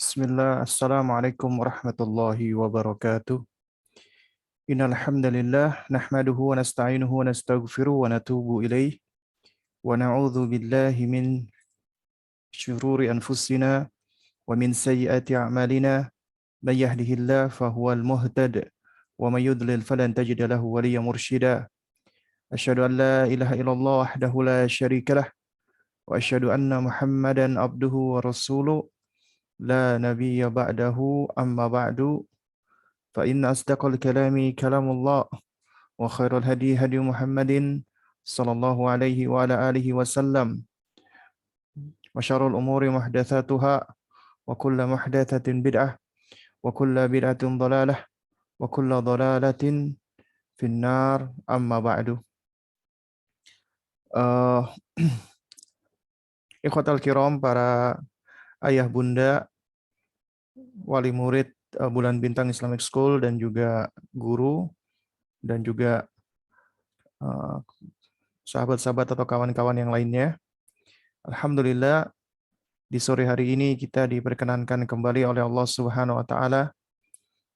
Bismillah, Assalamualaikum warahmatullahi wabarakatuh. Innal hamdalillah nahmaduhu wa nasta'inuhu wa nastaghfiruh wa natubu ilaih wa na'udzu billahi min syururi anfusina wa min sayyiati a'malina may yahdihillahu fahuwal muhtad wa may yudlil falan tajida lahu waliyyan mursyida. Asyhadu an la ilaha illallah wahdahu la syarika lah wa asyhadu anna Muhammadan abduhu wa rasuluh la nabiyya ba'dahu amma ba'du. فإن أصدق الكلام كلام الله وخير الهدي هدي محمد صلى الله عليه وعلى آله وسلم وشر الأمور محدثاتها وكل محدثة بدعة وكل بدعة ضلالة وكل ضلالة في النار أما بعد. Ikhwatal kiram, para ayah bunda, wali murid Bulan Bintang Islamic School dan juga guru dan juga sahabat-sahabat atau kawan-kawan yang lainnya. Alhamdulillah, di sore hari ini kita diperkenankan kembali oleh Allah Subhanahu wa taala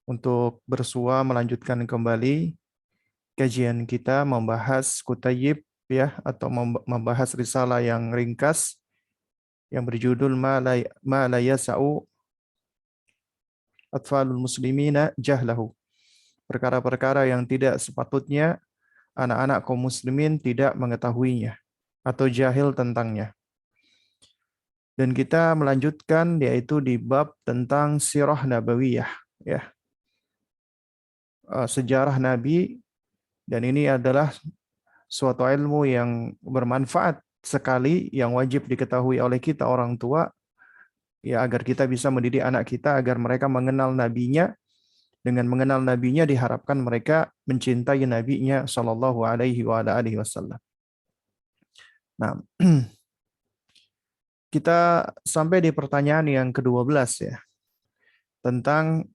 untuk bersua melanjutkan kembali kajian kita membahas Kutayyib, ya, atau membahas risalah yang ringkas yang berjudul Ma la yasa'u atfalul muslimina jahlahu. Perkara-perkara yang tidak sepatutnya anak-anak kaum muslimin tidak mengetahuinya atau jahil tentangnya. Dan kita melanjutkan yaitu di bab tentang sirah nabawiyah, ya. Sejarah Nabi, dan ini adalah suatu ilmu yang bermanfaat sekali yang wajib diketahui oleh kita orang tua, ya, agar kita bisa mendidik anak kita agar mereka mengenal nabinya. Dengan mengenal nabinya diharapkan mereka mencintai nabinya sallallahu alaihi wasallam. Nah, kita sampai di pertanyaan yang ke-12, ya, tentang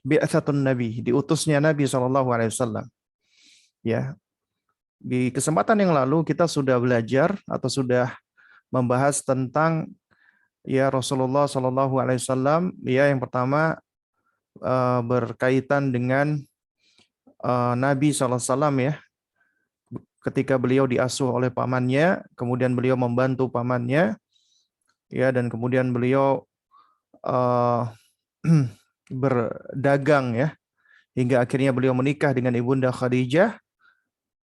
bi'atsatun nabi, diutusnya Nabi sallallahu alaihi wasallam. Ya, di kesempatan yang lalu kita sudah belajar atau sudah membahas tentang, ya, Rasulullah sallallahu alaihi wasallam, ya, yang pertama berkaitan dengan Nabi sallallahu alaihi wasallam, ya, ketika beliau diasuh oleh pamannya, kemudian beliau membantu pamannya, ya, dan kemudian beliau berdagang, ya, hingga akhirnya beliau menikah dengan ibunda Khadijah,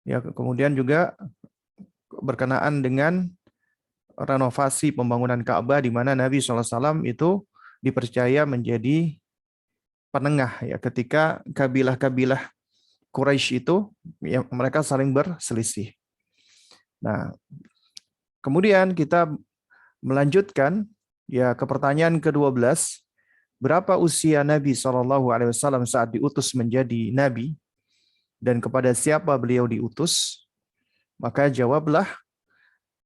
ya, kemudian juga berkenaan dengan renovasi pembangunan Ka'bah di mana Nabi SAW itu dipercaya menjadi penengah, ya, ketika kabilah-kabilah Quraisy itu, ya, mereka saling berselisih. Nah, kemudian kita melanjutkan, ya, ke pertanyaan ke-12, berapa usia Nabi SAW saat diutus menjadi Nabi dan kepada siapa beliau diutus? Maka jawablah,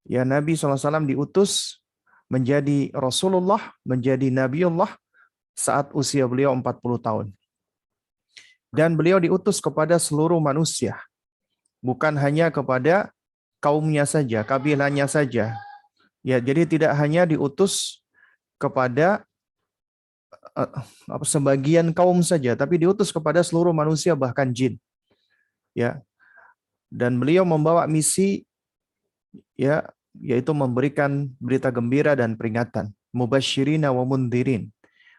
ya, Nabi SAW diutus menjadi Rasulullah, menjadi Nabiullah saat usia beliau 40 tahun. Dan beliau diutus kepada seluruh manusia, bukan hanya kepada kaumnya saja, kabilahnya saja. Ya, jadi tidak hanya diutus kepada sebagian kaum saja, tapi diutus kepada seluruh manusia, bahkan jin. Ya. Dan beliau membawa misi, ya, yaitu memberikan berita gembira dan peringatan, mubasyirina wa mundhirin,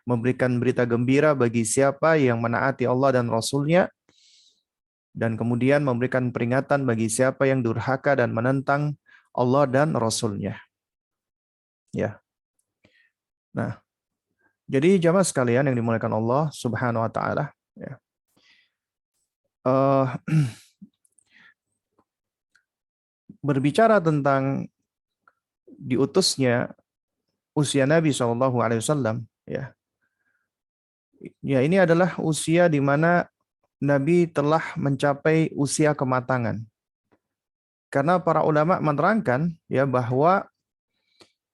memberikan berita gembira bagi siapa yang menaati Allah dan Rasul-Nya, dan kemudian memberikan peringatan bagi siapa yang durhaka dan menentang Allah dan Rasul-Nya. Ya. Nah, jadi jamaah sekalian yang dimuliakan Allah Subhanahu wa taala, ya. Berbicara tentang diutusnya usia Nabi SAW, ya. Ya, ini adalah usia di mana Nabi telah mencapai usia kematangan. Karena para ulama menerangkan, ya, bahwa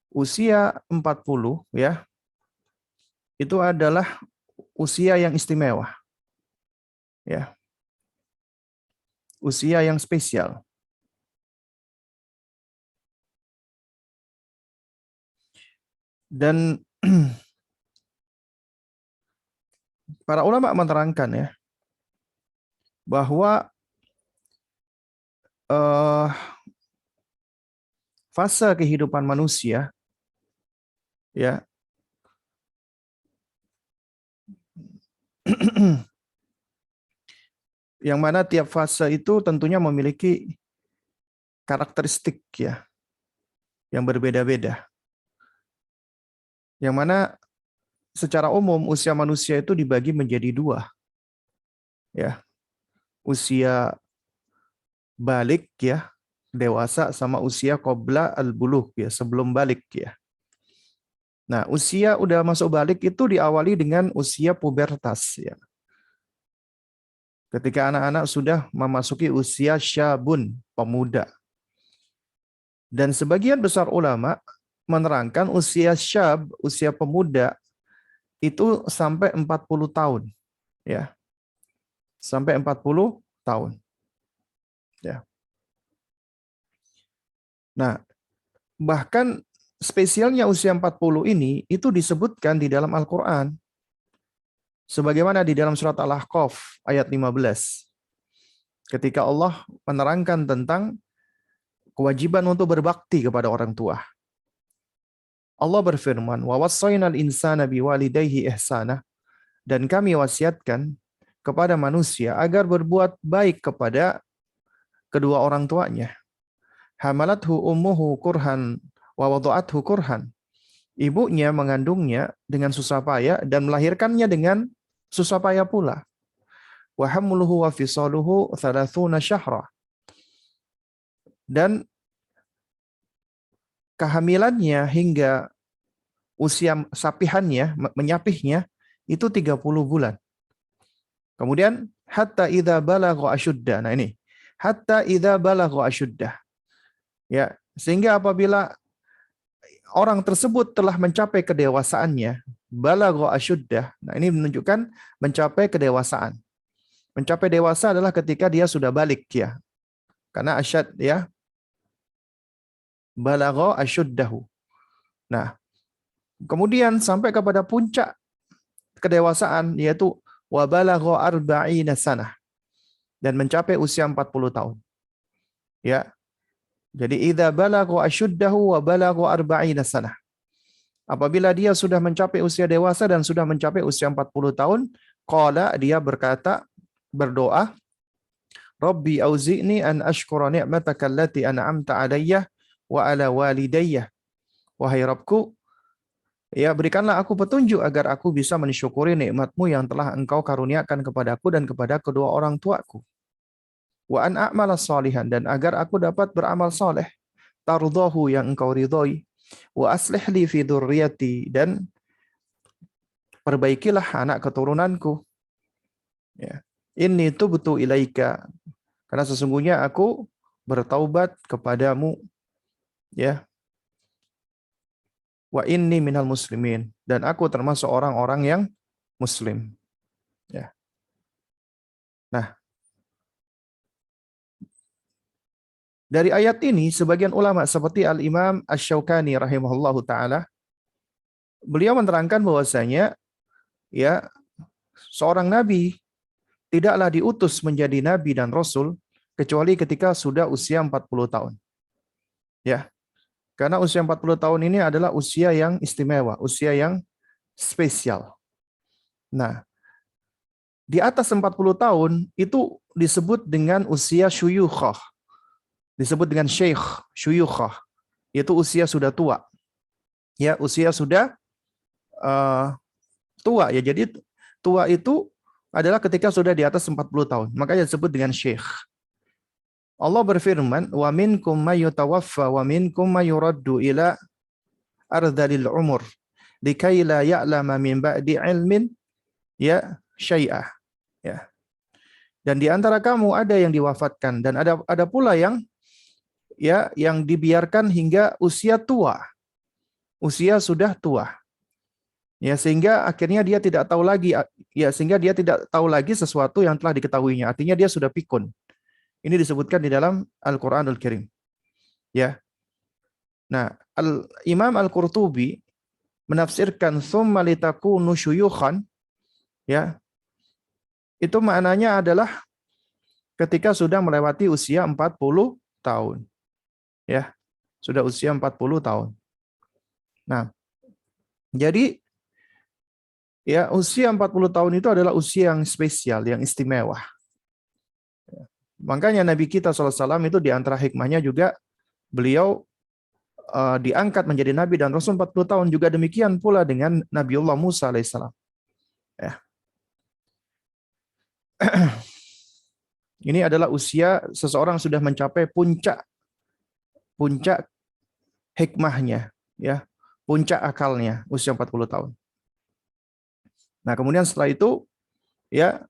usia 40, ya, itu adalah usia yang istimewa. Ya. Usia yang spesial. Dan para ulama menerangkan ya bahwa eh, fase kehidupan manusia ya yang mana tiap fase itu tentunya memiliki karakteristik ya yang berbeda-beda. Yang mana secara umum usia manusia itu dibagi menjadi dua ya, usia balik ya, dewasa, sama usia qabla al-bulugh ya, sebelum balik ya. Nah, usia udah masuk balik itu diawali dengan usia pubertas ya. Ketika anak-anak sudah memasuki usia syabun, pemuda. Dan sebagian besar ulama menerangkan usia syab, usia pemuda itu sampai 40 tahun ya. Sampai 40 tahun. Ya. Nah, bahkan spesialnya usia 40 ini itu disebutkan di dalam Al-Quran. Sebagaimana di dalam surat Al-Ahqaf ayat 15. Ketika Allah menerangkan tentang kewajiban untuk berbakti kepada orang tua. Allah berfirman, "Wa wassaynal insana biwalidayhi ihsana." Dan kami wasiatkan kepada manusia agar berbuat baik kepada kedua orang tuanya. Hamalathu ummuhu kurhan wa wada'athu kurhan. Ibunya mengandungnya dengan susah payah dan melahirkannya dengan susah payah pula. Wa hamluhu wa fisaluhu 30 syahra. Dan kehamilannya hingga usia sapihannya, menyapihnya, itu 30 bulan. Kemudian, hatta idza balagha asyudda. Nah ini, hatta idza balagha asyudda. Ya, sehingga apabila orang tersebut telah mencapai kedewasaannya, balagha asyuddah. Nah, ini menunjukkan mencapai kedewasaan. Mencapai dewasa adalah ketika dia sudah balik ya. Karena asyad ya, balagha asyuddahu. Nah, kemudian sampai kepada puncak kedewasaan yaitu wa balagha arba'ina sanah dan mencapai usia 40 tahun. Ya. Jadi idza balagha asyuddahu wa balagha arba'ina sanah. Apabila dia sudah mencapai usia dewasa dan sudah mencapai usia 40 tahun, qala, dia berkata, berdoa, Rabbi auzi'ni an ashkura ni'mataka allati an'amta alayya wa ala walidayya. Wahai Rabbku, ya berikanlah aku petunjuk agar aku bisa mensyukuri nikmat-Mu yang telah Engkau karuniakan kepadaku dan kepada kedua orang tuaku. Wa an a'mala salihan, dan agar aku dapat beramal saleh, tardahu, yang Engkau ridhoi. Wa aslih li fi dzurriyyati, dan perbaikilah anak keturunanku. Ya. Inni tubtu ilaika, karena sesungguhnya aku bertaubat kepadamu. Ya. Wa inni minal muslimin, dan aku termasuk orang-orang yang muslim. Ya. Nah, dari ayat ini sebagian ulama seperti Al-Imam Asy-Syaukani rahimahullahu taala, beliau menerangkan bahwasanya ya, seorang nabi tidaklah diutus menjadi nabi dan rasul kecuali ketika sudah usia 40 tahun. Ya. Karena usia 40 tahun ini adalah usia yang istimewa, usia yang spesial. Nah, di atas 40 tahun itu disebut dengan usia syuyukhah. Disebut dengan syekh, syuyukhah. Yaitu usia sudah tua. Ya, usia sudah tua ya. Jadi tua itu adalah ketika sudah di atas 40 tahun. Makanya disebut dengan syekh. Allah berfirman, "Wa minkum may yutawaffa wa minkum may yuraddu ila ardhalil umur likai la ya'lama min ba'di ilmin ya syai'ah." Ya. Dan di antara kamu ada yang diwafatkan dan ada pula yang ya yang dibiarkan hingga usia tua. Usia sudah tua. Ya, sehingga akhirnya dia tidak tahu lagi sesuatu yang telah diketahuinya. Artinya dia sudah pikun. Ini disebutkan di dalam Al-Qur'anul Karim. Ya. Nah, Imam Al-Qurtubi menafsirkan tsumma litakunu syuyukhan, ya, itu maknanya adalah ketika sudah melewati usia 40 tahun. Ya, sudah usia 40 tahun. Nah, jadi ya usia 40 tahun itu adalah usia yang spesial, yang istimewa. Makanya Nabi kita SAW itu di antara hikmahnya juga beliau diangkat menjadi Nabi dan Rasul 40 tahun. Juga demikian pula dengan Nabiullah Musa alaihissalam. Ya. Ini adalah usia seseorang sudah mencapai puncak hikmahnya, ya, puncak akalnya, usia 40 tahun. Nah, kemudian setelah itu, ya,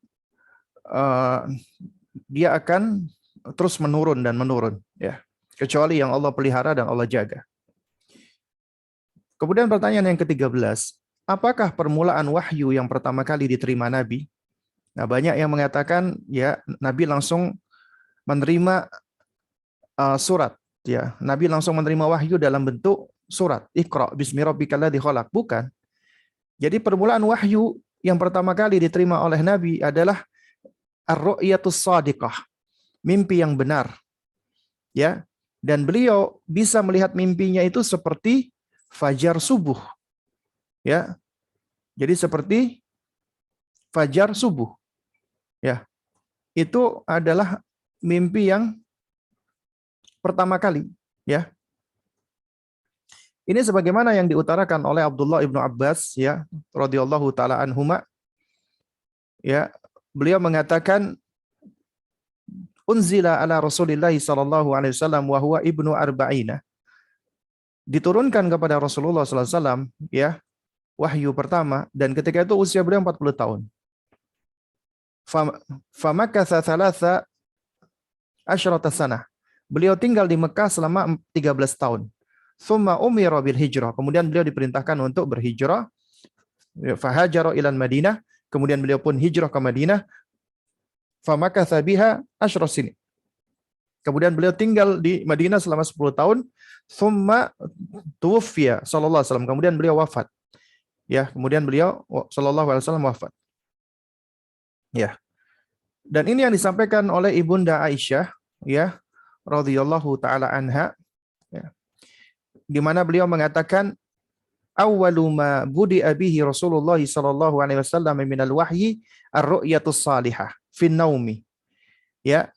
dia akan terus menurun dan menurun, ya, kecuali yang Allah pelihara dan Allah jaga. Kemudian pertanyaan yang ke-13, apakah permulaan wahyu yang pertama kali diterima Nabi? Nah, banyak yang mengatakan ya Nabi langsung menerima surat, ya. Nabi langsung menerima wahyu dalam bentuk surat. Iqra bismi rabbikal ladzi khalaq. Bukan. Jadi permulaan wahyu yang pertama kali diterima oleh Nabi adalah ar-ru'yatus shadiqah, mimpi yang benar. Ya. Dan beliau bisa melihat mimpinya itu seperti fajar subuh. Ya. Jadi seperti fajar subuh. Ya. Itu adalah mimpi yang pertama kali, ya. Ini sebagaimana yang diutarakan oleh Abdullah ibnu Abbas, ya, radhiyallahu taala anhuma, ya, beliau mengatakan unzila ala Rasulillah sallallahu alaihi wasallam wa huwa ibnu arba'ina. Diturunkan kepada Rasulullah sallallahu alaihi wasallam, ya, wahyu pertama, dan ketika itu usia beliau 40 tahun. Famakatha thalatha asyrata sanah. Beliau tinggal di Mekah selama 13 tahun. Tsumma umira bil hijrah. Kemudian beliau diperintahkan untuk berhijrah. Fahajara ila Madinah. Kemudian beliau pun hijrah ke Madinah. Famakatha biha asyra sinin. Kemudian beliau tinggal di Madinah selama 10 tahun. Tsumma tuwfiya sallallahu alaihi wasallam. Kemudian beliau wafat. Ya, kemudian beliau sallallahu alaihi wasallam wafat. Ya. Dan ini yang disampaikan oleh Ibunda Aisyah, ya, radhiyallahu taala anha, ya, di mana beliau mengatakan awwalu ma budi'a bihi Rasulullah sallallahu alaihi wasallam minal wahyi ar-ru'yatus salihah fin naumi. Ya.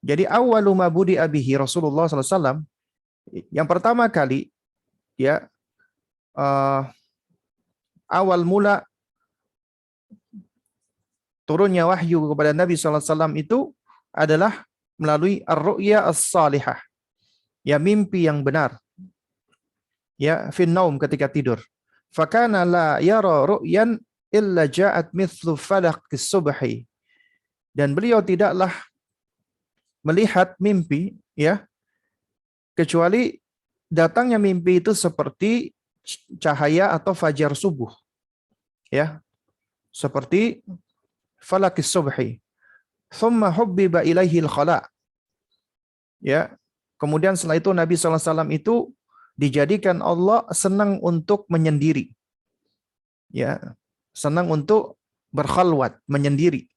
Jadi awwalu ma budi'a bihi Rasulullah sallallahu alaihi wasallam, yang pertama kali, ya, awal mula turunnya wahyu kepada Nabi sallallahu alaihi wasallam itu adalah melalui ar-ru'ya as-salihah. Ya, mimpi yang benar. Ya, fin naum, ketika tidur. Fakana la yara ru'yan illa ja'at mithlu falaqis subhi. Dan beliau tidaklah melihat mimpi, ya, kecuali datangnya mimpi itu seperti cahaya atau fajar subuh. Ya. Seperti falaqis subhi. Thumma hubbiba ilaihil khala. Ya. Kemudian setelah itu Nabi SAW itu dijadikan Allah senang untuk menyendiri. Ya, senang untuk berkhalwat, menyendiri.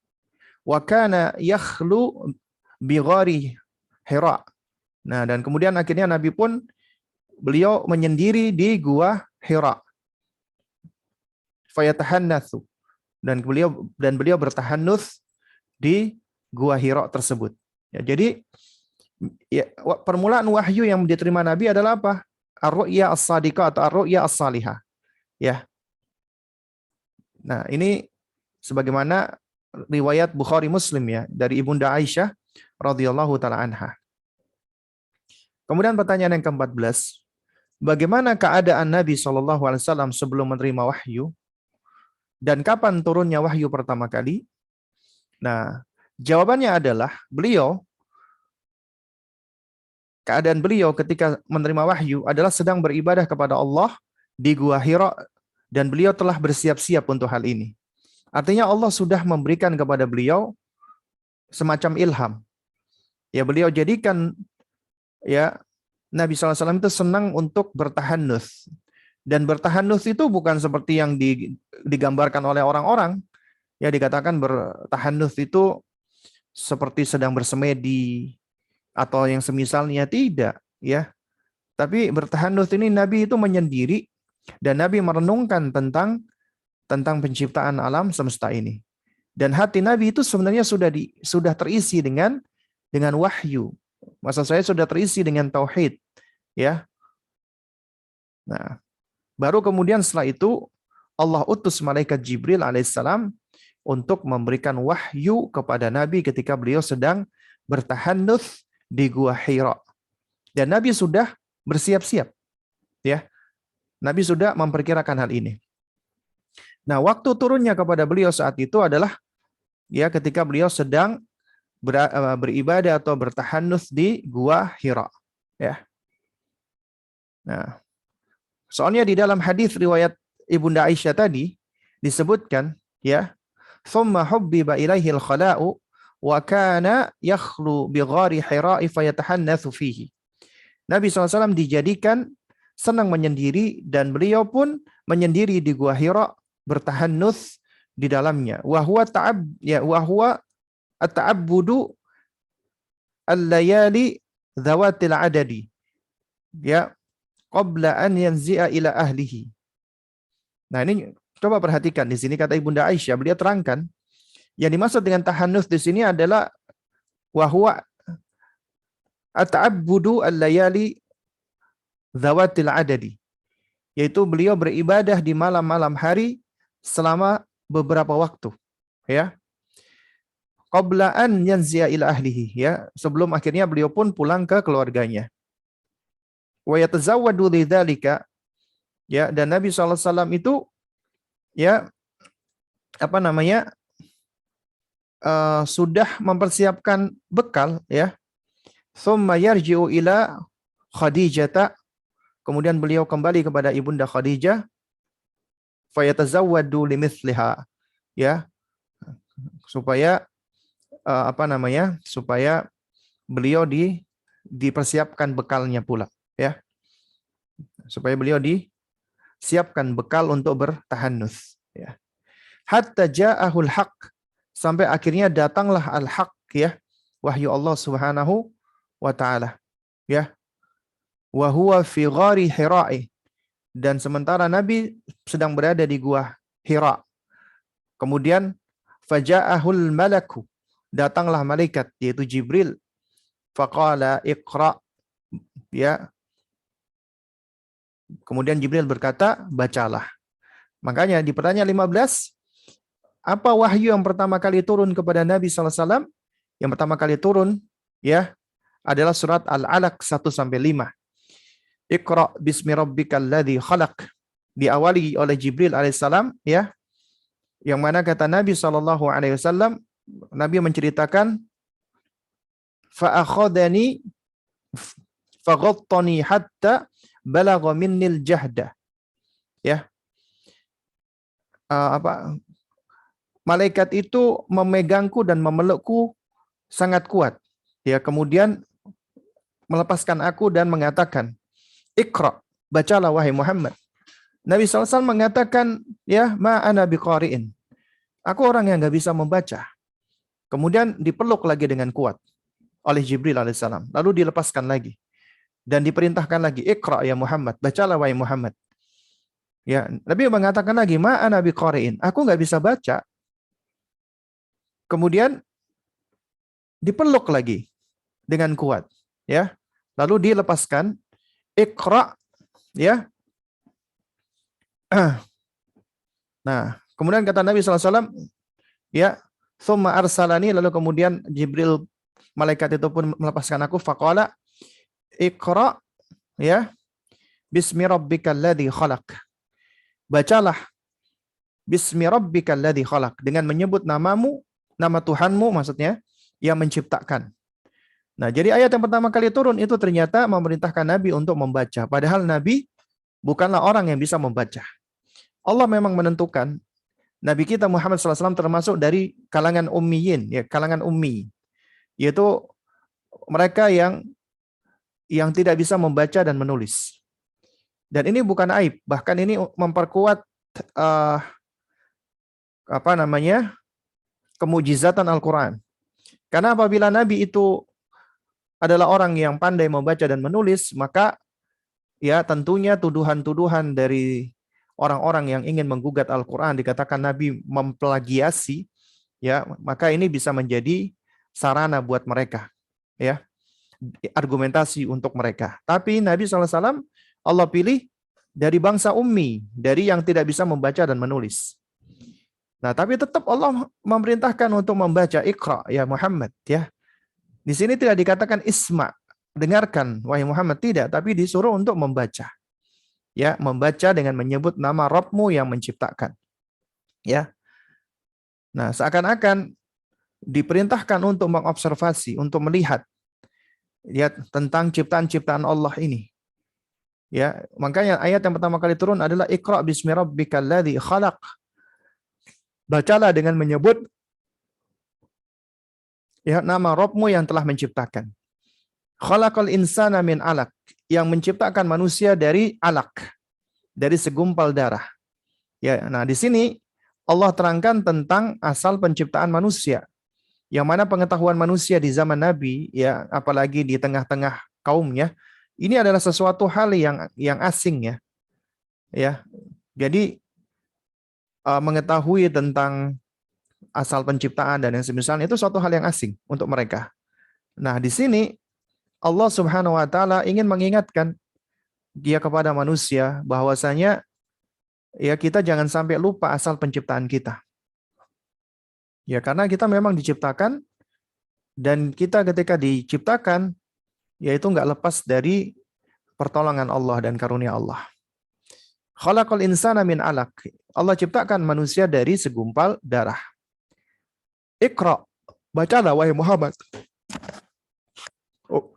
Wa kana yakhlu bi ghari Hira. Nah, dan kemudian akhirnya Nabi pun beliau menyendiri di gua Hira. Fayatahannatsu. Dan beliau bertahannuts di gua Hira tersebut. Ya, jadi ya, permulaan wahyu yang diterima Nabi adalah apa? Ar-ru'ya as-sadiqah atau ar-ru'ya as-salihah. Ya. Nah, ini sebagaimana riwayat Bukhari Muslim, ya, dari Ibunda Aisyah radhiyallahu taala anha. Kemudian pertanyaan yang ke-14, bagaimana keadaan Nabi SAW sebelum menerima wahyu dan kapan turunnya wahyu pertama kali? Nah, jawabannya adalah keadaan beliau ketika menerima wahyu adalah sedang beribadah kepada Allah di Gua Hira, dan beliau telah bersiap-siap untuk hal ini. Artinya Allah sudah memberikan kepada beliau semacam ilham. Ya, beliau jadikan, ya, Nabi SAW itu senang untuk bertahannuts, Dan bertahannuts itu bukan seperti yang digambarkan oleh orang-orang. Ya, dikatakan bertahannuts itu seperti sedang bersemedi atau yang semisalnya, tidak, ya. Tapi bertahannuts ini Nabi itu menyendiri dan Nabi merenungkan tentang penciptaan alam semesta ini. Dan hati Nabi itu sebenarnya sudah terisi dengan wahyu. Maksud saya sudah terisi dengan tauhid, ya. Nah, baru kemudian setelah itu Allah utus malaikat Jibril alaihissalam untuk memberikan wahyu kepada Nabi ketika beliau sedang bertahannuts di Gua Hira. Dan Nabi sudah bersiap-siap, ya. Nabi sudah memperkirakan hal ini. Nah, waktu turunnya kepada beliau saat itu adalah ya ketika beliau sedang beribadah atau bertahannuts di Gua Hira, ya. Nah, soalnya di dalam hadis riwayat Ibunda Aisyah tadi disebutkan, ya, thumma hubbiba ilaihil khala'u wa kana yakhlu bi ghari Hira'i fayatahannatsu fihi. Nabi SAW dijadikan senang menyendiri dan beliau pun menyendiri di Gua Hira bertahannuts di dalamnya. Wa huwa at-ta'abbudu al-layali dzawatil adadi. Ya, qabla an yanzi'a ila ahlihi. Nah, ini coba perhatikan di sini kata Ibunda Aisyah, beliau terangkan yang dimaksud dengan tahannuts di sini adalah wa huwa at-ta'abbudu al-layali dzawatil adadi. Yaitu beliau beribadah di malam-malam hari selama beberapa waktu, ya. Qabla an yanzi'a ila ahlihi, ya, sebelum akhirnya beliau pun pulang ke keluarganya. Wa yatazawwadu lidzalika, ya, dan Nabi SAW itu, ya, apa namanya, sudah mempersiapkan bekal, ya. Tsumma yarji'u ila Khadijah, kemudian beliau kembali kepada Ibunda Khadijah, fayatazawwadu limithliha, ya, supaya supaya beliau dipersiapkan bekalnya pula, ya. Supaya beliau disiapkan bekal untuk bertahannuts, ya. Hatta ja'ahul haq, sampai akhirnya datanglah al-haq, ya, wahyu Allah Subhanahu wa taala, ya. Wa huwa fi ghari Hira'i, dan sementara Nabi sedang berada di Gua Hira. Kemudian faja'ahul malaku, datanglah malaikat yaitu Jibril, faqala iqra, ya. Kemudian Jibril berkata, bacalah. Makanya di pertanyaan 15, apa wahyu yang pertama kali turun kepada Nabi SAW? Yang pertama kali turun, ya, adalah surat Al-Alaq 1-5. Iqra bismi rabbikal ladzi khalaq, diawali oleh Jibril alaihissalam, ya, yang mana kata Nabi SAW, Nabi menceritakan, fa akhadani faghattani hatta balagha minnil jahda, ya. Malaikat itu memegangku dan memelukku sangat kuat, ya, kemudian melepaskan aku dan mengatakan, Iqra, bacalah wahai Muhammad. Nabi SAW mengatakan, ya, ma ana biqari'in, aku orang yang nggak bisa membaca. Kemudian dipeluk lagi dengan kuat oleh Jibril alaihissalam, lalu dilepaskan lagi dan diperintahkan lagi, Iqra ya Muhammad, bacalah wahai Muhammad. Ya, Nabi mengatakan lagi, ma ana biqari'in, aku nggak bisa baca. Kemudian dipeluk lagi dengan kuat, ya, lalu dilepaskan, Iqra, ya. Nah, kemudian kata Nabi SAW, ya, thumma arsalani, lalu kemudian Jibril, malaikat itu pun melepaskan aku, faqala Iqra, ya, bismi rabbikal ladzi khalaq, bacalah bismi rabbikal ladzi khalaq, dengan menyebut namamu, nama Tuhanmu maksudnya, yang menciptakan. Nah, jadi ayat yang pertama kali turun itu ternyata memerintahkan Nabi untuk membaca. Padahal Nabi bukanlah orang yang bisa membaca. Allah memang menentukan Nabi kita Muhammad SAW termasuk dari kalangan ummiyin, ya, kalangan ummi, yaitu mereka yang tidak bisa membaca dan menulis. Dan ini bukan aib, bahkan ini memperkuat uh, kemujizatan Al-Quran. Karena apabila Nabi itu adalah orang yang pandai membaca dan menulis, maka ya tentunya tuduhan-tuduhan dari orang-orang yang ingin menggugat Al-Quran dikatakan Nabi memplagiasi, ya maka ini bisa menjadi sarana buat mereka, ya argumentasi untuk mereka. Tapi Nabi SAW Allah pilih dari bangsa ummi, dari yang tidak bisa membaca dan menulis. Nah, tapi tetap Allah memerintahkan untuk membaca Iqra ya Muhammad, ya. Di sini tidak dikatakan isma, dengarkan wahai Muhammad, tidak, tapi disuruh untuk membaca. Ya, membaca dengan menyebut nama Rabbmu yang menciptakan. Ya. Nah, seakan-akan diperintahkan untuk mengobservasi, untuk melihat ya tentang ciptaan-ciptaan Allah ini. Ya, makanya ayat yang pertama kali turun adalah Iqra bismi rabbikal ladzi khalaq. Bacalah dengan menyebut ya nama Rabbmu yang telah menciptakan. Khalaqal insana min alaq, yang menciptakan manusia dari alaq, dari segumpal darah. Ya, nah di sini Allah terangkan tentang asal penciptaan manusia. Yang mana pengetahuan manusia di zaman Nabi, ya apalagi di tengah-tengah kaumnya, ini adalah sesuatu hal yang asing ya. Ya. Jadi mengetahui tentang asal penciptaan dan yang semisalnya itu suatu hal yang asing untuk mereka. Nah, di sini Allah Subhanahu wa taala ingin mengingatkan dia kepada manusia bahwasanya ya kita jangan sampai lupa asal penciptaan kita. Ya, karena kita memang diciptakan dan kita ketika diciptakan yaitu enggak lepas dari pertolongan Allah dan karunia Allah. Khalaqal insana min alaq. Allah ciptakan manusia dari segumpal darah. Iqra, bacalah wahai Muhammad.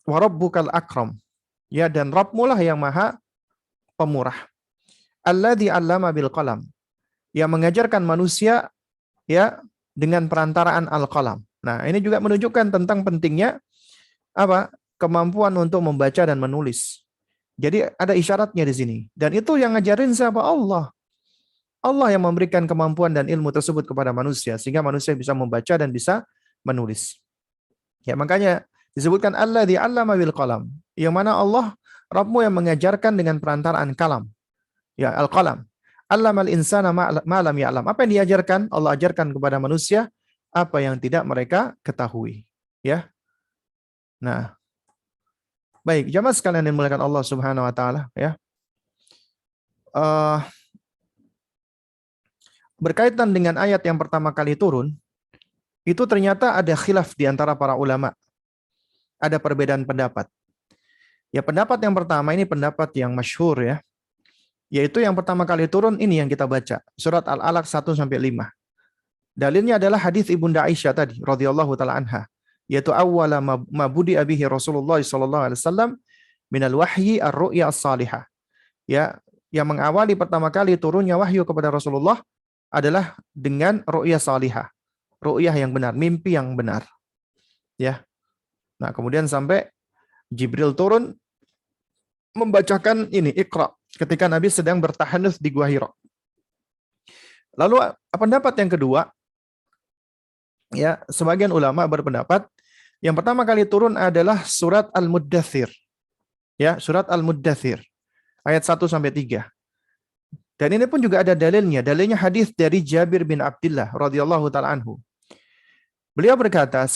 Wa rabbukal akram. Ya, dan Rabbmu lah yang maha pemurah. Alladzi 'allama bil qalam. Yang mengajarkan manusia ya dengan perantaraan al-qalam. Nah, ini juga menunjukkan tentang pentingnya apa? Kemampuan untuk membaca dan menulis. Jadi ada isyaratnya di sini. Dan itu yang ngajarin siapa? Allah. Allah yang memberikan kemampuan dan ilmu tersebut kepada manusia sehingga manusia bisa membaca dan bisa menulis. Ya, makanya disebutkan alladzi 'allama bil qalam. Yang mana Allah Rabbmu yang mengajarkan dengan perantaraan kalam. Ya, al-qalam. 'Allamal insana ma lam ya'lam. Apa yang diajarkan? Allah ajarkan kepada manusia apa yang tidak mereka ketahui. Ya. Nah, baik, jamaah sekalian yang dimuliakan Allah Subhanahu wa taala, ya. Berkaitan dengan ayat yang pertama kali turun, itu ternyata ada khilaf di antara para ulama. Ada perbedaan pendapat. Ya, pendapat yang pertama ini pendapat yang masyhur ya. Yaitu yang pertama kali turun ini yang kita baca, surat Al-Alaq 1 sampai 5. Dalilnya adalah hadis Ibunda Aisyah tadi radhiyallahu taala anha, yaitu awwala ma budi abihi Rasulullah sallallahu alaihi wasallam minal wahyi ar-ru'ya as-salihah. Ya, yang mengawali pertama kali turunnya wahyu kepada Rasulullah adalah dengan ru'ya salihah. Ru'yah yang benar, mimpi yang benar. Ya. Nah, kemudian sampai Jibril turun membacakan ini Iqra ketika Nabi sedang bertahanus di Gua Hira. Lalu pendapat yang kedua, ya, sebagian ulama berpendapat yang pertama kali turun adalah surat Al-Muddathir. Ya, surat Al-Muddathir ayat 1 sampai 3. Dan ini pun juga ada dalilnya. Dalilnya hadis dari Jabir bin Abdullah radhiyallahu taala anhu. Beliau berkata,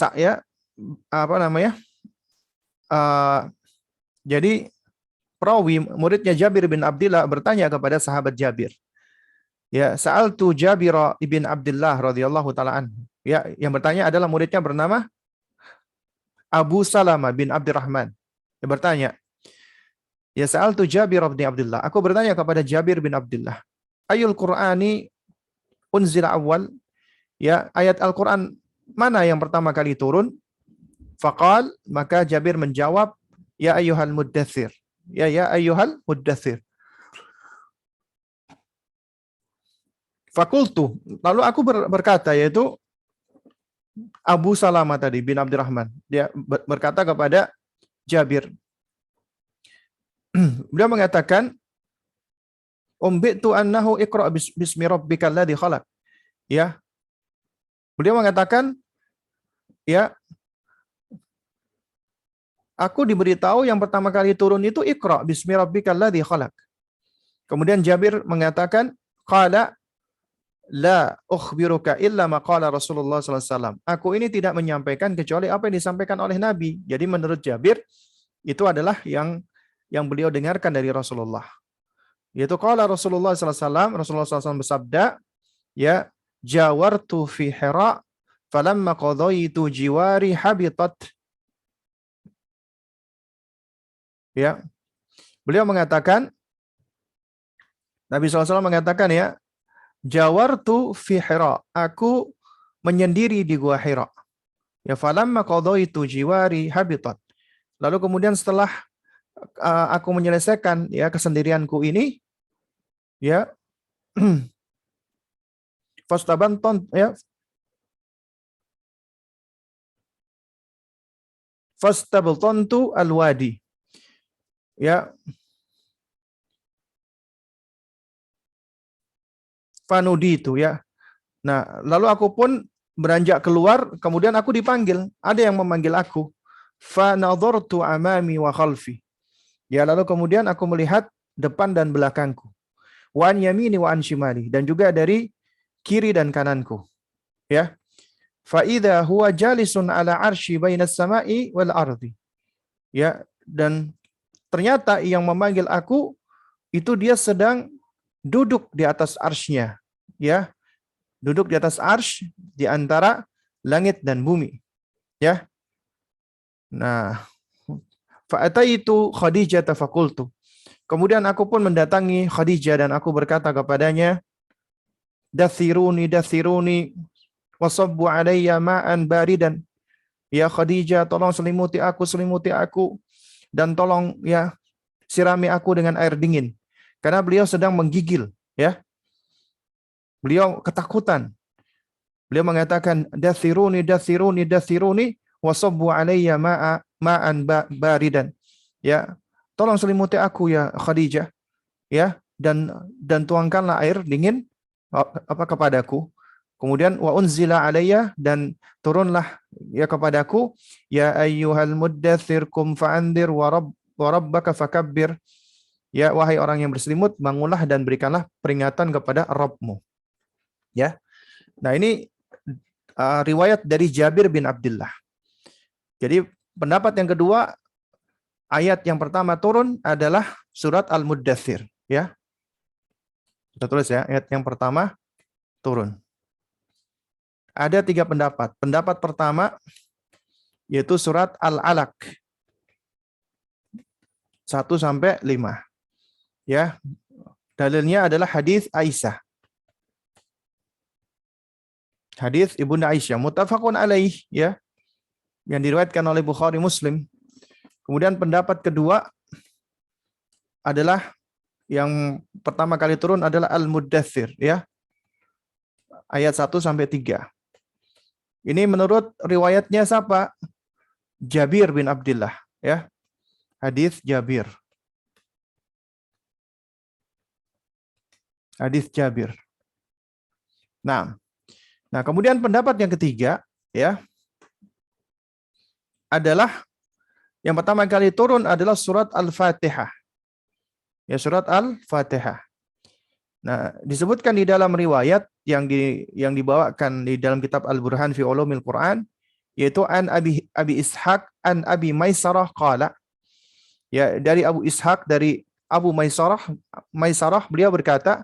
jadi perawi muridnya Jabir bin Abdullah bertanya kepada sahabat Jabir. Ya, sa'altu Jabir bin Abdullah radhiyallahu taala anhu. Ya, yang bertanya adalah muridnya bernama Abu Salamah bin Abdurrahman. Dia bertanya, ya sa'altu Jabir bin Abdullah. Aku bertanya kepada Jabir bin Abdullah. Ayul Qur'ani unzila awal? Ya, ayat Al-Qur'an mana yang pertama kali turun? Faqal, maka Jabir menjawab, ya ayyuhal muddathir. Ya ayyuhal muddathir. Fakultu, lalu aku berkata, yaitu Abu Salamah tadi bin Abdurrahman. Dia berkata kepada Jabir. Beliau mengatakan, umbitu annahu iqra bismi rabbikal ladzi khalaq. Ya. Beliau mengatakan, ya, aku diberitahu yang pertama kali turun itu Iqra bismi rabbikal ladzi khalaq. Kemudian Jabir mengatakan, qala la ukhbiruka illa ma qala Rasulullah sallallahu alaihi wasallam. Aku ini tidak menyampaikan kecuali apa yang disampaikan oleh Nabi. Jadi menurut Jabir itu adalah yang beliau dengarkan dari Rasulullah. Yaitu qala Rasulullah sallallahu alaihi wasallam, Rasulullah sallallahu alaihi wasallam bersabda, ya, jawartu fi Hira falamma qadaitu jiwari habitat. Ya. Beliau mengatakan, Nabi SAW mengatakan, ya, jawartu fi Hira, aku menyendiri di gua Hira. Ya, falamma qadaitu jiwari habitat. Lalu kemudian setelah aku menyelesaikan, ya, kesendirianku ini, ya, fastabanton, ya, fastabtantu alwadi. Ya, fanudi itu, ya. Nah, lalu aku pun beranjak keluar, kemudian aku dipanggil. Ada yang memanggil aku. Fa nadhartu amami wa khalfi. Ya, lalu kemudian aku melihat depan dan belakangku. Wa an yamini wa an shimali, dan juga dari kiri dan kananku. Ya. Fa idza huwa jalisun ala arsy bainas sama'i wal ardi. Ya, dan ternyata yang memanggil aku itu dia sedang duduk di atas arsy-Nya. Ya. Duduk di atas arsy di antara langit dan bumi. Ya. Nah, fa'ataitu Khadijah faqultu. Kemudian aku pun mendatangi Khadijah dan aku berkata kepadanya, dathiruni wasabbu alayya ma'an baridan. Ya Khadijah, tolong selimuti aku dan tolong, ya, sirami aku dengan air dingin. Karena beliau sedang menggigil, ya. Beliau ketakutan. Beliau mengatakan, dathiruni wasabbu alayya ma'an baridan. Ya, tolong selimuti aku ya Khadijah, ya, dan tuangkanlah air dingin kepadaku. Kemudian wa unzila alayya, dan turunlah, ya, kepadaku, ya ayyuhal muddatsir kum fa'andir wa rabbaka fakabbir. Ya, wahai orang yang berselimut, bangunlah dan berikanlah peringatan kepada Rabbmu. Ya. Nah, ini riwayat dari Jabir bin Abdullah. Jadi pendapat yang kedua, ayat yang pertama turun adalah surat Al-Muddatsir, ya. Kita tulis, ya, ayat yang pertama turun. Ada 3 pendapat. Pendapat pertama yaitu surat Al-Alaq 1-5. Ya. Dalilnya adalah hadis Aisyah. Hadis Ibunda Aisyah muttafaqun alaih, ya, yang diriwayatkan oleh Bukhari Muslim. Kemudian pendapat kedua adalah yang pertama kali turun adalah Al-Muddatsir, ya. Ayat 1-3. Ini menurut riwayatnya siapa? Jabir bin Abdullah, ya. Hadis Jabir. Hadis Jabir. Nah, kemudian pendapat yang ketiga, ya, adalah yang pertama kali turun adalah surat Al-Fatihah. Ya, surat Al-Fatihah. Nah, disebutkan di dalam riwayat yang dibawakan di dalam kitab Al-Burhan fi Ulumil Quran, yaitu an Abi Ishaq an Abi Maisarah qala. Ya, dari Abu Ishaq, dari Abu Maisarah, beliau berkata,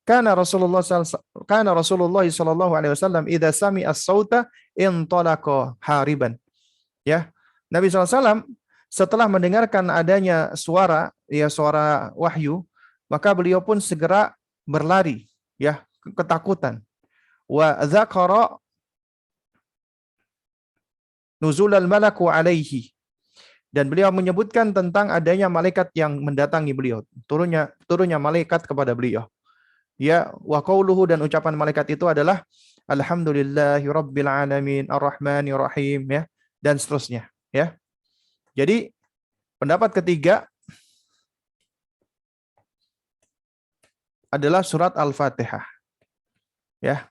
kana Rasulullah sallallahu alaihi wasallam idza sami'a as-sauta intalaqa hariban. Ya. Nabi SAW setelah mendengarkan adanya suara, ya, suara wahyu, maka beliau pun segera berlari, ya, ketakutan. Wa dzakara nuzulal malaku alaihi, dan beliau menyebutkan tentang adanya malaikat yang mendatangi beliau, turunnya malaikat kepada beliau. Ya, wa qauluhu, dan ucapan malaikat itu adalah alhamdulillahirabbil alamin arrahmanir rahim, ya, dan seterusnya, ya. Jadi pendapat ketiga adalah surat Al-Fatihah. Ya.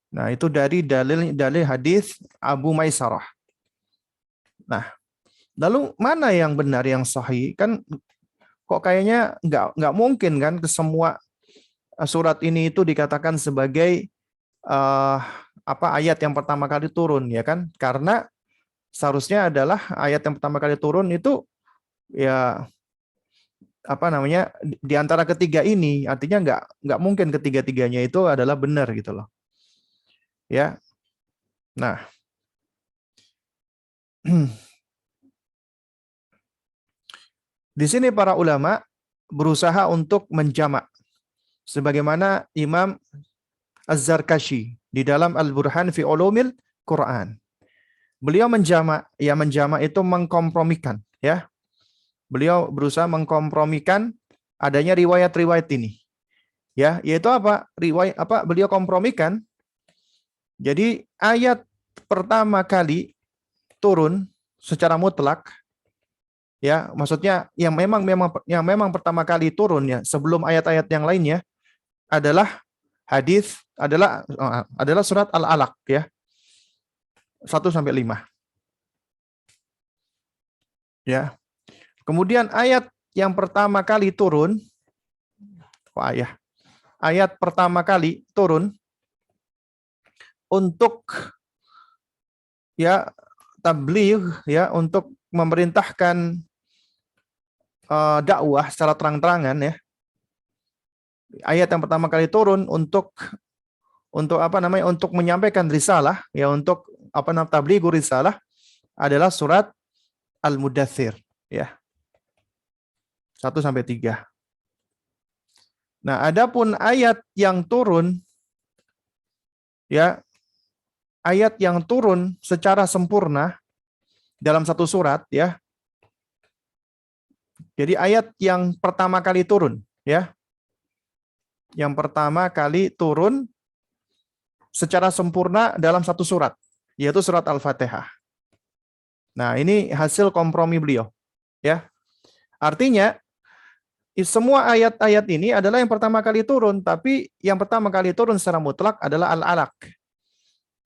Nah, itu dari dalil hadis Abu Maisarah. Nah, lalu mana yang benar, yang sahih? Kan kok kayaknya nggak mungkin kan ke semua surat ini itu dikatakan sebagai uh, ayat yang pertama kali turun, ya kan? Karena seharusnya adalah ayat yang pertama kali turun itu ya di antara ketiga ini, artinya nggak mungkin ketiga-tiganya itu adalah benar gitu loh. Ya. Nah, di sini para ulama berusaha untuk menjamak sebagaimana Imam Az-Zarkashi di dalam Al-Burhan fi Ulumil Quran. Beliau menjamak, ya menjamak itu mengkompromikan, ya. Beliau berusaha mengkompromikan adanya riwayat-riwayat ini. Ya, yaitu apa? Riwayat apa? Beliau kompromikan. Jadi ayat pertama kali turun secara mutlak, ya, maksudnya yang memang pertama kali turun ya, sebelum ayat-ayat yang lainnya adalah hadis adalah surat Al-Alaq, ya. 1 sampai 5. Ya. Kemudian ayat yang pertama kali turun, ayat pertama kali turun untuk ya tabligh, ya, untuk memerintahkan dakwah secara terang-terangan, ya. Ayat yang pertama kali turun untuk menyampaikan risalah, ya, untuk tablighur risalah adalah surat Al-Mudaththir, ya. 1 sampai 3. Nah, adapun ayat yang turun, ya, ayat yang turun secara sempurna dalam satu surat, ya. Jadi ayat yang pertama kali turun, ya. Yang pertama kali turun secara sempurna dalam satu surat, yaitu surat Al-Fatihah. Nah, ini hasil kompromi beliau, ya. Artinya semua ayat-ayat ini adalah yang pertama kali turun, tapi yang pertama kali turun secara mutlak adalah Al-Alaq.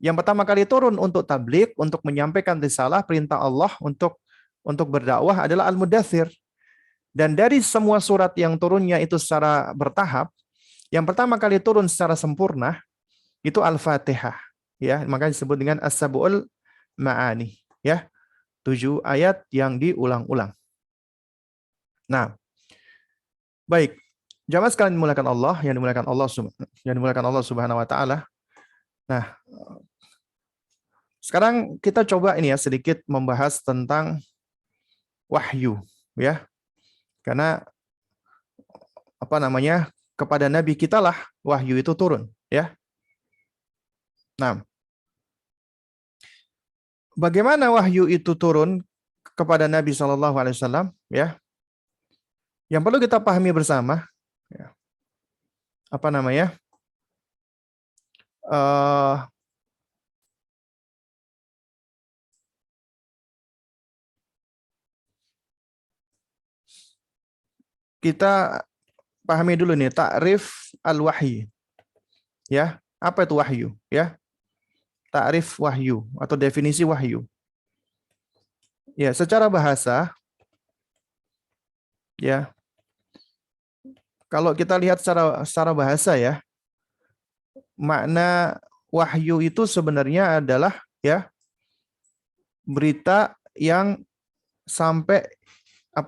Yang pertama kali turun untuk tabligh, untuk menyampaikan risalah perintah Allah untuk berdakwah adalah Al-Mudaththir. Dan dari semua surat yang turunnya itu secara bertahap, yang pertama kali turun secara sempurna itu Al-Fatihah, ya, makanya disebut dengan As-Sab'ul Ma'ani, ya. 7 ayat yang diulang-ulang. Nah, baik. Jamaah sekalian dimuliakan Allah, yang dimuliakan Allah Subhanahu wa taala. Nah, sekarang kita coba ini ya sedikit membahas tentang wahyu, ya. Karena kepada nabi kita lah wahyu itu turun, ya. Nah, bagaimana wahyu itu turun kepada Nabi Shallallahu alaihi wasallam, ya? Yang perlu kita pahami bersama, ya, uh, kita pahami dulu nih takrif al-wahyi. Ya, apa itu wahyu, ya? Takrif wahyu atau definisi wahyu. Ya, secara bahasa, ya. Kalau kita lihat secara bahasa, ya, makna wahyu itu sebenarnya adalah, ya, berita yang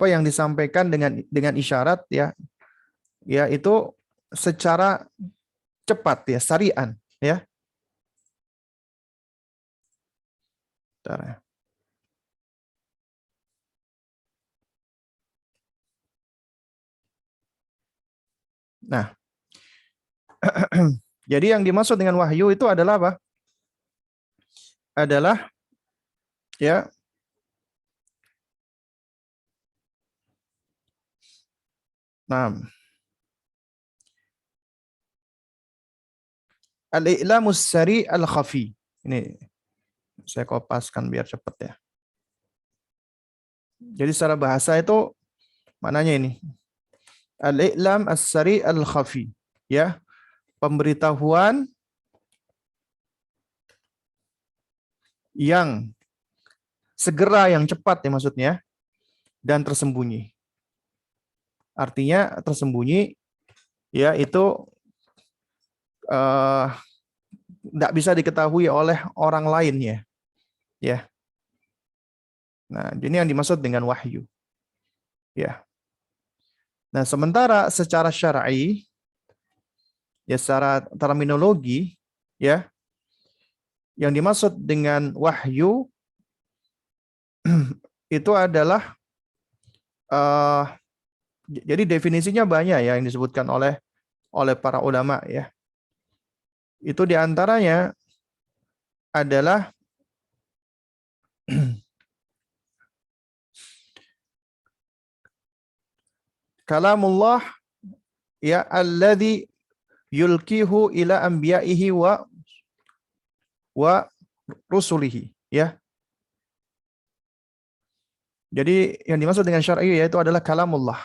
yang disampaikan dengan isyarat, ya, itu secara cepat, ya, sari'an, ya. Bentar, ya. Nah, jadi yang dimaksud dengan wahyu itu adalah apa? Adalah, ya, al-i'lamus sari al-khafi. Ini saya kopaskan biar cepat, ya. Jadi secara bahasa itu maknanya ini. Al-i'lam as-sari al-khafi. ya, pemberitahuan yang segera, yang cepat ya maksudnya, dan tersembunyi. Artinya tersembunyi ya itu tidak bisa diketahui oleh orang lainnya, ya. Nah, ini yang dimaksud dengan wahyu, ya. Nah, sementara secara syar'i, ya secara terminologi, ya, yang dimaksud dengan wahyu itu adalah jadi definisinya banyak ya yang disebutkan oleh para ulama, ya. Itu diantaranya adalah kalamullah, ya, alladzi yulkihu ila anbiya'ihi wa rusulihi, ya. Jadi yang dimaksud dengan syar'i yaitu adalah kalamullah,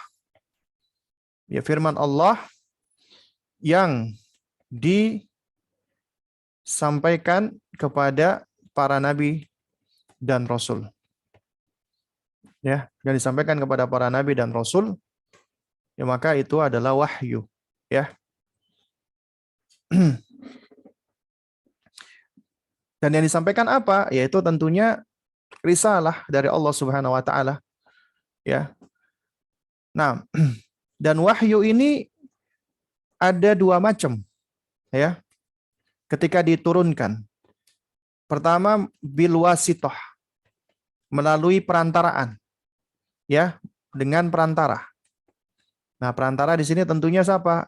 ya, firman Allah yang disampaikan kepada para nabi dan rasul, ya, yang disampaikan kepada para nabi dan rasul, ya, maka itu adalah wahyu, ya. Dan yang disampaikan apa? Yaitu tentunya risalah dari Allah Subhanahu wa taala, ya. Nah, dan wahyu ini ada dua macam, ya, ketika diturunkan. Pertama, bil wasithah, melalui perantaraan, ya, dengan perantara. Nah, perantara di sini tentunya siapa?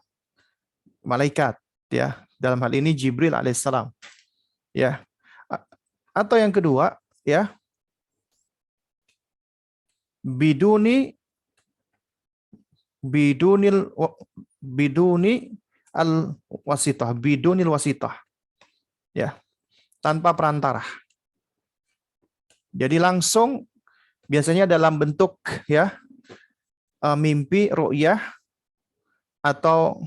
Malaikat, ya. Dalam hal ini Jibril alaihissalam, ya. Atau yang kedua, ya, biduni al wasitah, bidunil wasitah, ya, tanpa perantara. Jadi langsung, biasanya dalam bentuk, ya, mimpi, ru'yah, atau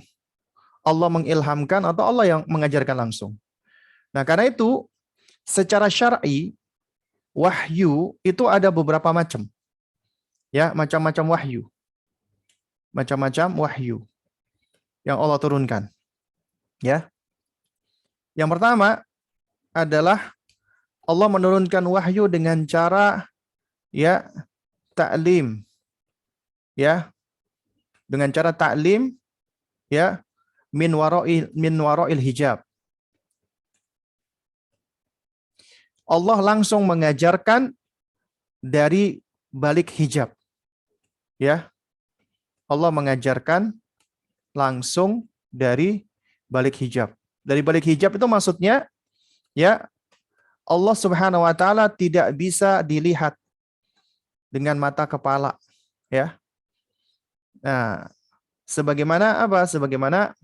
Allah mengilhamkan, atau Allah yang mengajarkan langsung. Nah, karena itu secara syar'i wahyu itu ada beberapa macam, ya, macam-macam wahyu, yang Allah turunkan, ya. Yang pertama adalah Allah menurunkan wahyu dengan cara, ya, ta'lim, ya, dengan cara ta'lim, ya, min wara'il hijab. Allah langsung mengajarkan dari balik hijab, ya. Allah mengajarkan langsung dari balik hijab. Dari balik hijab itu maksudnya, ya, Allah Subhanahu wa taala tidak bisa dilihat dengan mata kepala, ya. Nah, sebagaimana apa? Sebagaimana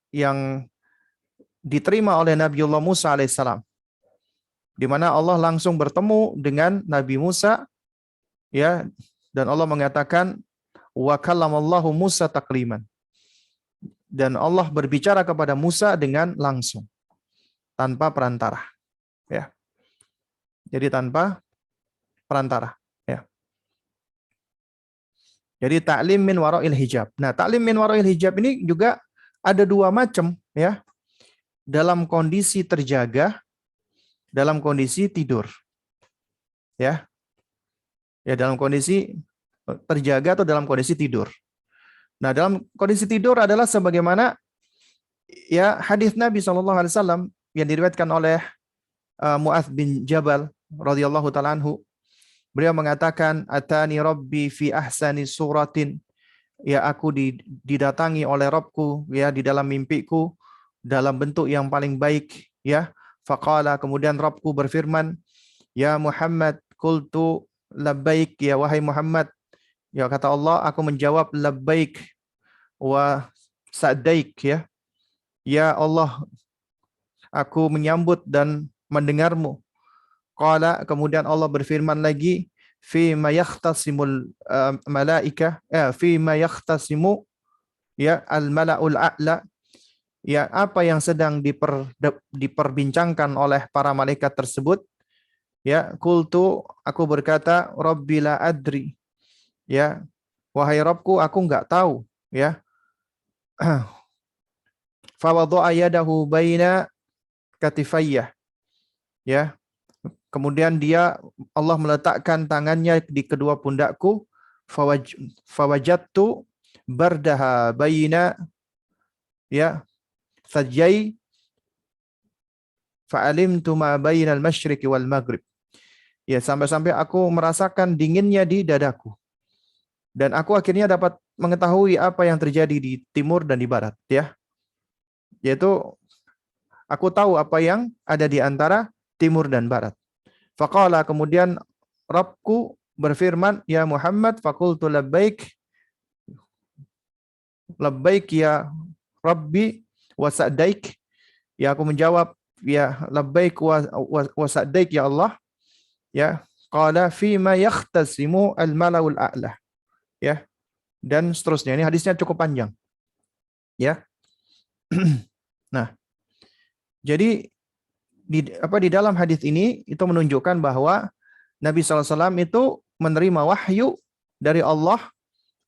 yang diterima oleh Nabiullah Musa alaihissalam, di mana Allah langsung bertemu dengan Nabi Musa, ya, dan Allah mengatakan wa kallamallahu Musa takliman, dan Allah berbicara kepada Musa dengan langsung, tanpa perantara, ya. Jadi tanpa perantara, ya. Jadi ta'lim min wara'il hijab. Nah, ta'lim min wara'il hijab ini juga ada dua macam, ya. Dalam kondisi terjaga, dalam kondisi tidur, ya. Ya, dalam kondisi terjaga atau dalam kondisi tidur. Nah, dalam kondisi tidur adalah sebagaimana, ya, hadis Nabi SAW yang diriwayatkan oleh Mu'adz bin Jabal radhiyallahu taala anhu. Beliau mengatakan, atani rabbi fi ahsani suratin, ya, aku didatangi oleh Rabbku, ya, di dalam mimpiku dalam bentuk yang paling baik, ya. Faqala, kemudian Rabbku berfirman, ya Muhammad, qultu labbaik, ya wahai Muhammad, ya, kata Allah, aku menjawab labbaik wa sa'daik, ya. Ya Allah, aku menyambut dan mendengarmu. Qala, kemudian Allah berfirman lagi, fi ma yakhtasimul malaika, fi ma yakhtasimu ya al-mala'ul a'la, ya apa yang sedang diperbincangkan oleh para malaikat tersebut. Ya, qultu, aku berkata, Rabbi la adri, ya wahai Rabbku, aku enggak tahu, ya. Fa wada'a yadahu baina katifayya, ya. Kemudian Allah meletakkan tangannya di kedua pundakku, fawajadtu bardaha baina, ya sajai, fa'alimtu ma bainal masyriqi wal maghrib. Ya, sampai-sampai aku merasakan dinginnya di dadaku. Dan aku akhirnya dapat mengetahui apa yang terjadi di timur dan di barat, ya. Yaitu aku tahu apa yang ada di antara timur dan barat. Faqala, kemudian Rabbku berfirman, ya Muhammad, faqultu labbaik, labbaik ya Rabbi wa sa'daik. Ya, aku menjawab, ya labbaik wa sa'daik ya Allah. Ya, qala fima yakhtasimu al-mala'ul a'la. Ya, dan seterusnya. Ini hadisnya cukup panjang. Ya. Nah, jadi di dalam hadis ini itu menunjukkan bahwa Nabi SAW itu menerima wahyu dari Allah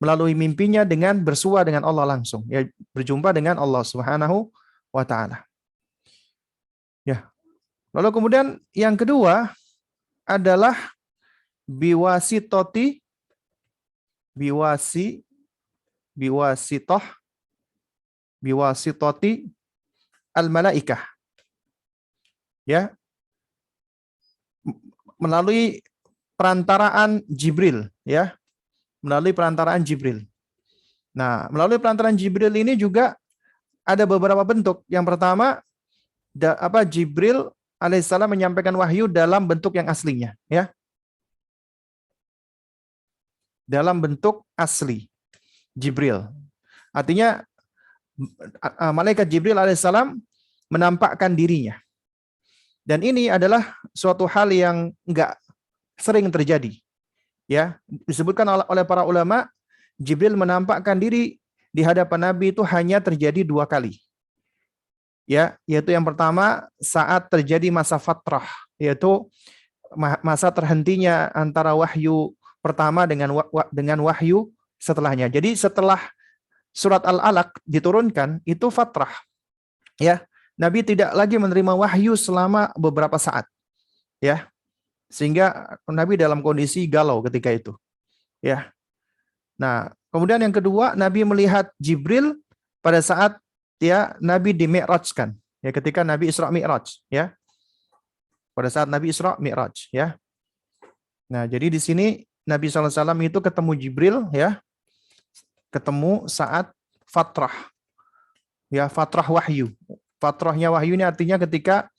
melalui mimpinya dengan bersua dengan Allah langsung, ya, berjumpa dengan Allah Subhanahu wa taala. Ya. Lalu kemudian yang kedua adalah biwasitoti biwasitoh biwasitoti al-malaikah. Ya, melalui perantaraan Jibril, ya. Melalui perantaraan Jibril. Nah, melalui perantaraan Jibril ini juga ada beberapa bentuk. Yang pertama, Jibril alaihissalam menyampaikan wahyu dalam bentuk yang aslinya, ya. Dalam bentuk asli Jibril. Artinya malaikat Jibril alaihissalam menampakkan dirinya. Dan ini adalah suatu hal yang enggak sering terjadi. Ya, disebutkan oleh para ulama, Jibril menampakkan diri di hadapan Nabi itu hanya terjadi 2 kali. Ya, yaitu yang pertama saat terjadi masa fatrah, yaitu masa terhentinya antara wahyu pertama dengan wahyu setelahnya. Jadi setelah surat Al-Alaq diturunkan itu fatrah. Ya, Nabi tidak lagi menerima wahyu selama beberapa saat. Ya. Sehingga Nabi dalam kondisi galau ketika itu. Ya. Nah, kemudian yang kedua, Nabi melihat Jibril pada saat Nabi di-mi'rajkan. Ya, ketika Nabi Isra Mi'raj, ya. Pada saat Nabi Isra Mi'raj, ya. Nah, jadi di sini Nabi SAW itu ketemu Jibril, ya. Ketemu saat fatrah. Ya, fatrah wahyu. Fatrahnya wahyu ini artinya ketika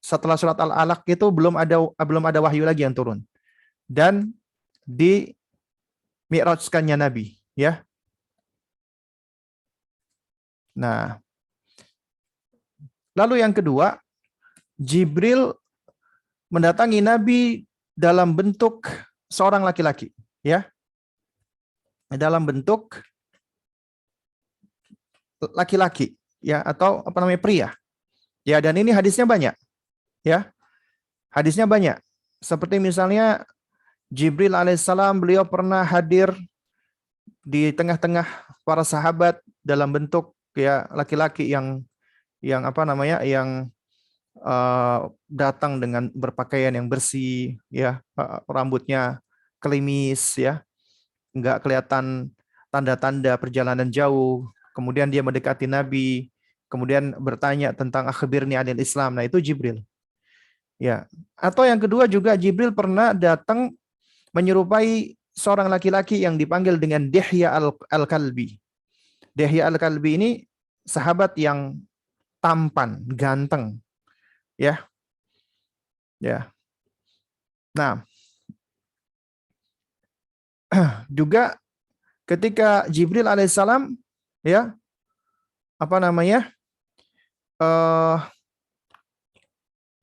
setelah surat Al-Alaq itu belum ada wahyu lagi yang turun. Dan di mi'rajkannya Nabi, ya. Nah, lalu yang kedua, Jibril mendatangi Nabi dalam bentuk seorang laki-laki, ya. Dalam bentuk laki-laki, ya, atau pria. Ya, dan ini hadisnya banyak. Ya. Hadisnya banyak. Seperti misalnya Jibril alaihissalam, beliau pernah hadir di tengah-tengah para sahabat dalam bentuk ya laki-laki yang datang dengan berpakaian yang bersih, ya, rambutnya klimis, ya, enggak kelihatan tanda-tanda perjalanan jauh. Kemudian dia mendekati Nabi, kemudian bertanya tentang akhbirni anil Islam. Nah, itu Jibril. Ya. Atau yang kedua juga Jibril pernah datang menyerupai seorang laki-laki yang dipanggil dengan Dihya al-Kalbi. Dihya al-Kalbi ini sahabat yang tampan, ganteng. Ya. Ya. Nah, juga ketika Jibril alaihissalam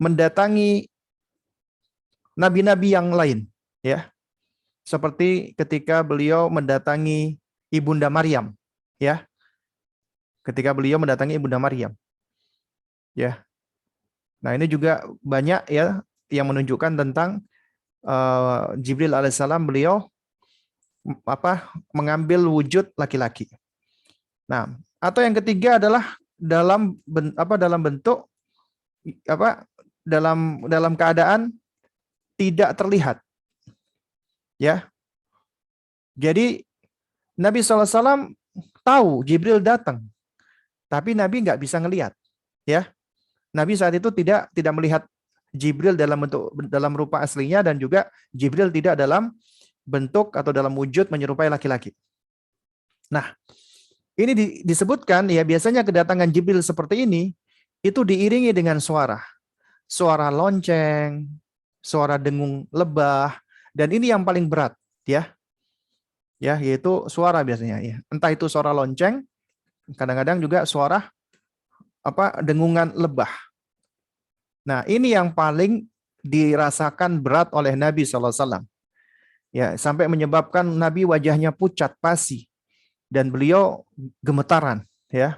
mendatangi nabi-nabi yang lain, ya. Seperti ketika beliau mendatangi Ibunda Maryam, ya. ketika beliau mendatangi Ibunda Maryam. Ya. Nah, ini juga banyak ya yang menunjukkan tentang Jibril alaihissalam, beliau mengambil wujud laki-laki. Nah, atau yang ketiga adalah dalam bentuk dalam keadaan tidak terlihat. Ya. Jadi Nabi SAW tahu Jibril datang, tapi Nabi nggak bisa ngelihat. Ya. Nabi saat itu tidak melihat Jibril dalam rupa aslinya, dan juga Jibril tidak dalam bentuk atau dalam wujud menyerupai laki-laki. Nah, ini disebutkan ya, biasanya kedatangan Jibril seperti ini itu diiringi dengan suara lonceng, suara dengung lebah, dan ini yang paling berat ya. Ya, yaitu suara biasanya ya. Entah itu suara lonceng, kadang-kadang juga suara dengungan lebah. Nah, ini yang paling dirasakan berat oleh Nabi SAW. Ya, sampai menyebabkan Nabi wajahnya pucat pasi dan beliau gemetaran. Ya,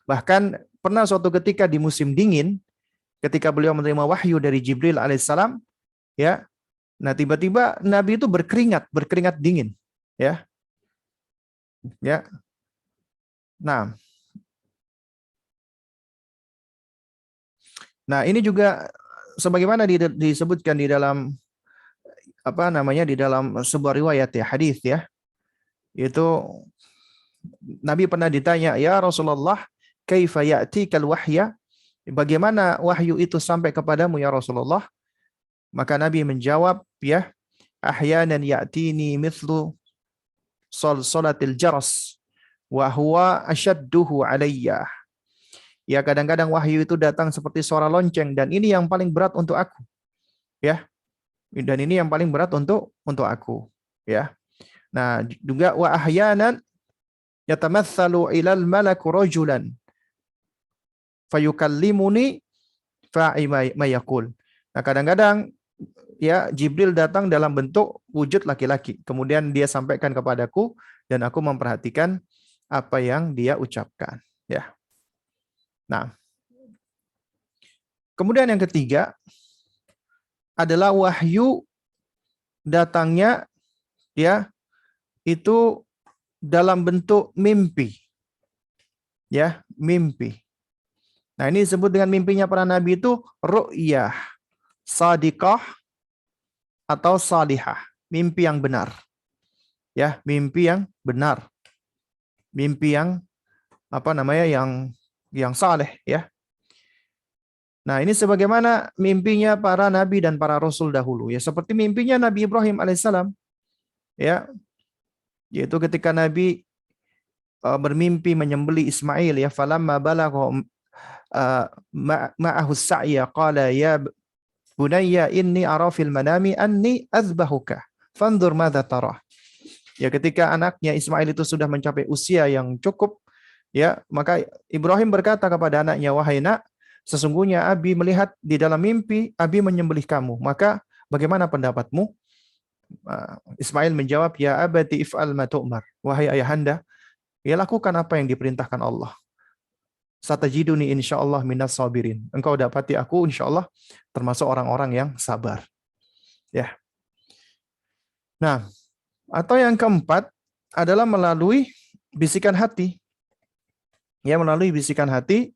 bahkan pernah suatu ketika di musim dingin, ketika beliau menerima wahyu dari Jibril alaihissalam, ya, nah tiba-tiba Nabi itu berkeringat dingin. Ya, ya. Nah, ini juga sebagaimana disebutkan di dalam di dalam sebuah riwayat ya, hadis ya. Itu Nabi pernah ditanya, "Ya Rasulullah, kaifa ya'tikal wahya?" Bagaimana wahyu itu sampai kepadamu ya Rasulullah? Maka Nabi menjawab, ya, "Ahyanan ya'tini mithlu salatil jaras wa huwa ashadduhu alayya." Ya, kadang-kadang wahyu itu datang seperti suara lonceng, dan ini yang paling berat untuk aku. Ya. Dan ini yang paling berat untuk aku, ya. Nah, juga wa ahyanan yatamatsalu ilal malaku rajulan fayukallimuni fa'i ma yaqul. Nah, kadang-kadang ya Jibril datang dalam bentuk wujud laki-laki, kemudian dia sampaikan kepadaku dan aku memperhatikan apa yang dia ucapkan, ya. Nah, kemudian yang ketiga adalah wahyu datangnya ya itu dalam bentuk mimpi. Ya, mimpi. Nah, ini disebut dengan mimpinya para nabi itu ru'yah sadiqah atau salihah, mimpi yang benar. Ya, mimpi yang benar. Mimpi yang yang saleh ya. Nah, ini sebagaimana mimpinya para nabi dan para rasul dahulu ya, seperti mimpinya Nabi Ibrahim alaihissalam ya, yaitu ketika Nabi bermimpi menyembelih Ismail ya, falamma balagha ma'ahu sa'ya qala ya bunayya inni ara fil manami anni azbahuka fanzur madza tara. Ya, ketika anaknya Ismail itu sudah mencapai usia yang cukup ya, maka Ibrahim berkata kepada anaknya, "Wahai nak, sesungguhnya Abi melihat di dalam mimpi Abi menyembelih kamu, maka bagaimana pendapatmu?" Ismail menjawab, "Ya abati if'al ma tu'mar." Wahai ayahanda, ya lakukan apa yang diperintahkan Allah. Satajiduni insyaallah minas sabirin. Engkau dapati aku insyaallah termasuk orang-orang yang sabar. Ya. Nah, atau yang keempat adalah melalui bisikan hati. Ya, melalui bisikan hati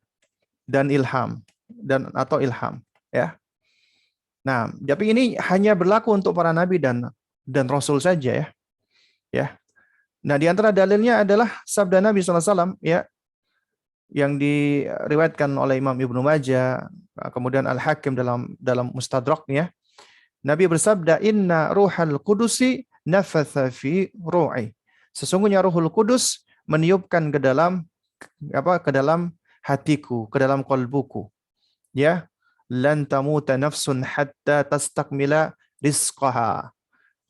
dan ilham atau ilham, ya. Nah, tapi ini hanya berlaku untuk para nabi dan rasul saja ya. Ya. Nah, di antara dalilnya adalah sabda Nabi SAW ya, yang diriwayatkan oleh Imam Ibnu Majah, kemudian Al-Hakim dalam Mustadraknya. Nabi bersabda, "Inna ruhal qudusi nafatha fi ru'i." Sesungguhnya Ruhul Kudus meniupkan ke dalam hatiku, ke dalam kalbuku. Ya, lan tamuta nafsun hatta tastakmila rizqaha.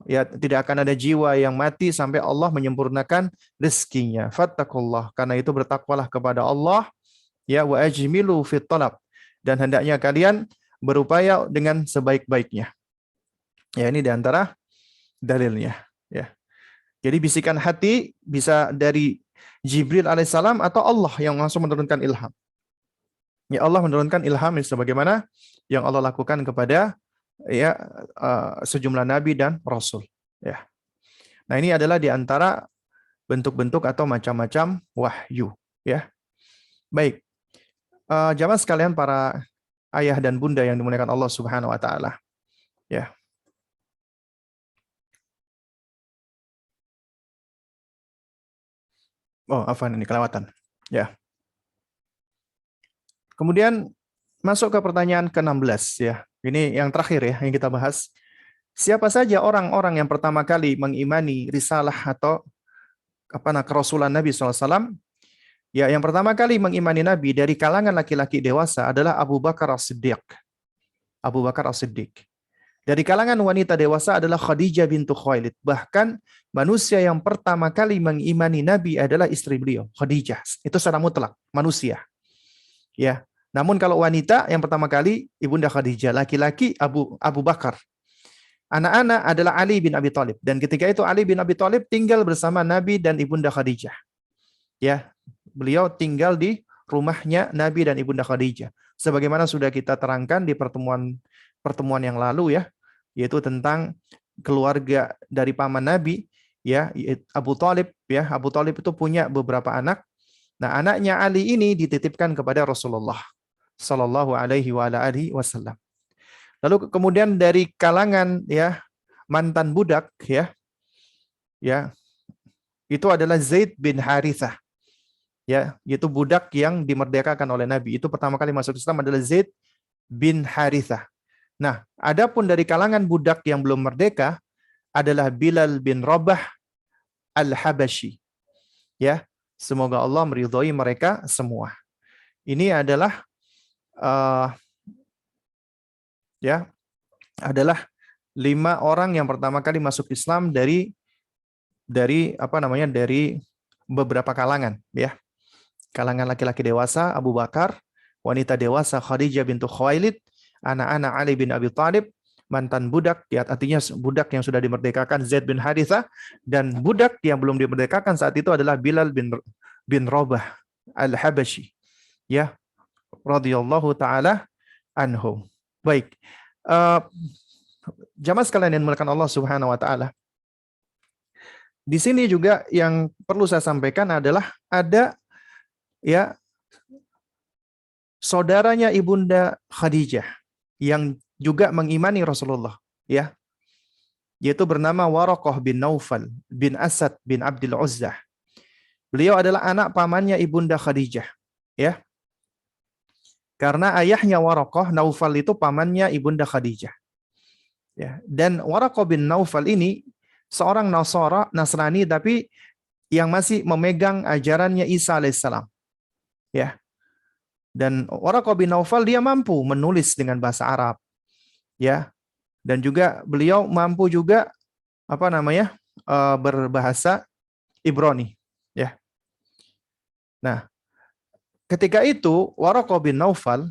Ya, tidak akan ada jiwa yang mati sampai Allah menyempurnakan rezekinya. Fattakullah, karena itu bertakwalah kepada Allah, ya, wa ajmilu fit talab, dan hendaknya kalian berupaya dengan sebaik-baiknya. Ya, ini di antara dalilnya, ya. Jadi bisikan hati bisa dari Jibril alaihissalam atau Allah yang langsung menurunkan ilham? Ya, Allah menurunkan ilham sebagaimana yang Allah lakukan kepada ya sejumlah nabi dan rasul. Ya. Nah, ini adalah di antara bentuk-bentuk atau macam-macam wahyu. Ya, baik. Jamaah sekalian, para ayah dan bunda yang dimuliakan Allah Subhanahu Wa Taala. Ya. Oh, afwan, ini kelewatan. Ya. Kemudian masuk ke pertanyaan ke-16 ya. Ini yang terakhir ya yang kita bahas. Siapa saja orang-orang yang pertama kali mengimani risalah atau kerasulan Nabi SAW? Ya, yang pertama kali mengimani Nabi dari kalangan laki-laki dewasa adalah Abu Bakar As-Siddiq. Abu Bakar As-Siddiq. Dari kalangan wanita dewasa adalah Khadijah bintu Khuwailid. Bahkan manusia yang pertama kali mengimani Nabi adalah istri beliau, Khadijah. Itu secara mutlak, manusia. Ya. Namun kalau wanita yang pertama kali Ibunda Khadijah, laki-laki Abu Bakar. Anak-anak adalah Ali bin Abi Thalib, dan ketika itu Ali bin Abi Thalib tinggal bersama Nabi dan Ibunda Khadijah. Ya, beliau tinggal di rumahnya Nabi dan Ibunda Khadijah. Sebagaimana sudah kita terangkan di pertemuan yang lalu ya, yaitu tentang keluarga dari paman Nabi ya, Abu Thalib ya. Abu Thalib itu punya beberapa anak. Nah, anaknya Ali ini dititipkan kepada Rasulullah sallallahu alaihi wasallam. Lalu kemudian dari kalangan ya mantan budak ya itu adalah Zaid bin Harithah ya, yaitu budak yang dimerdekakan oleh Nabi. Itu pertama kali masuk Islam adalah Zaid bin Harithah. Nah, adapun dari kalangan budak yang belum merdeka adalah Bilal bin Rabah Al-Habashi. Ya, semoga Allah meridhai mereka semua. Ini adalah adalah 5 orang yang pertama kali masuk Islam dari beberapa kalangan ya. Kalangan laki-laki dewasa Abu Bakar, wanita dewasa Khadijah bintu Khuwailid, anak-anak Ali bin Abi Thalib, mantan budak ya, artinya budak yang sudah dimerdekakan Zaid bin Harithah, dan budak yang belum dimerdekakan saat itu adalah Bilal bin Rabah Al-Habashi ya, radhiyallahu taala anhum. Baik. Jamaah sekalian yang dimuliakan Allah Subhanahu wa taala. Di sini juga yang perlu saya sampaikan adalah ada ya saudaranya Ibunda Khadijah yang juga mengimani Rasulullah ya, yaitu bernama Waraqah bin Naufal bin Asad bin Abdul Uzzah. Beliau adalah anak pamannya Ibunda Khadijah ya. Karena ayahnya Waraqah, Naufal itu pamannya Ibunda Khadijah. Ya, dan Waraqah bin Naufal ini seorang Nasrani tapi yang masih memegang ajarannya Isa alaihissalam. Ya. Dan Waraqah bin Naufal dia mampu menulis dengan bahasa Arab. Ya. Dan juga beliau mampu juga berbahasa Ibrani, ya. Nah, ketika itu Waraqah bin Naufal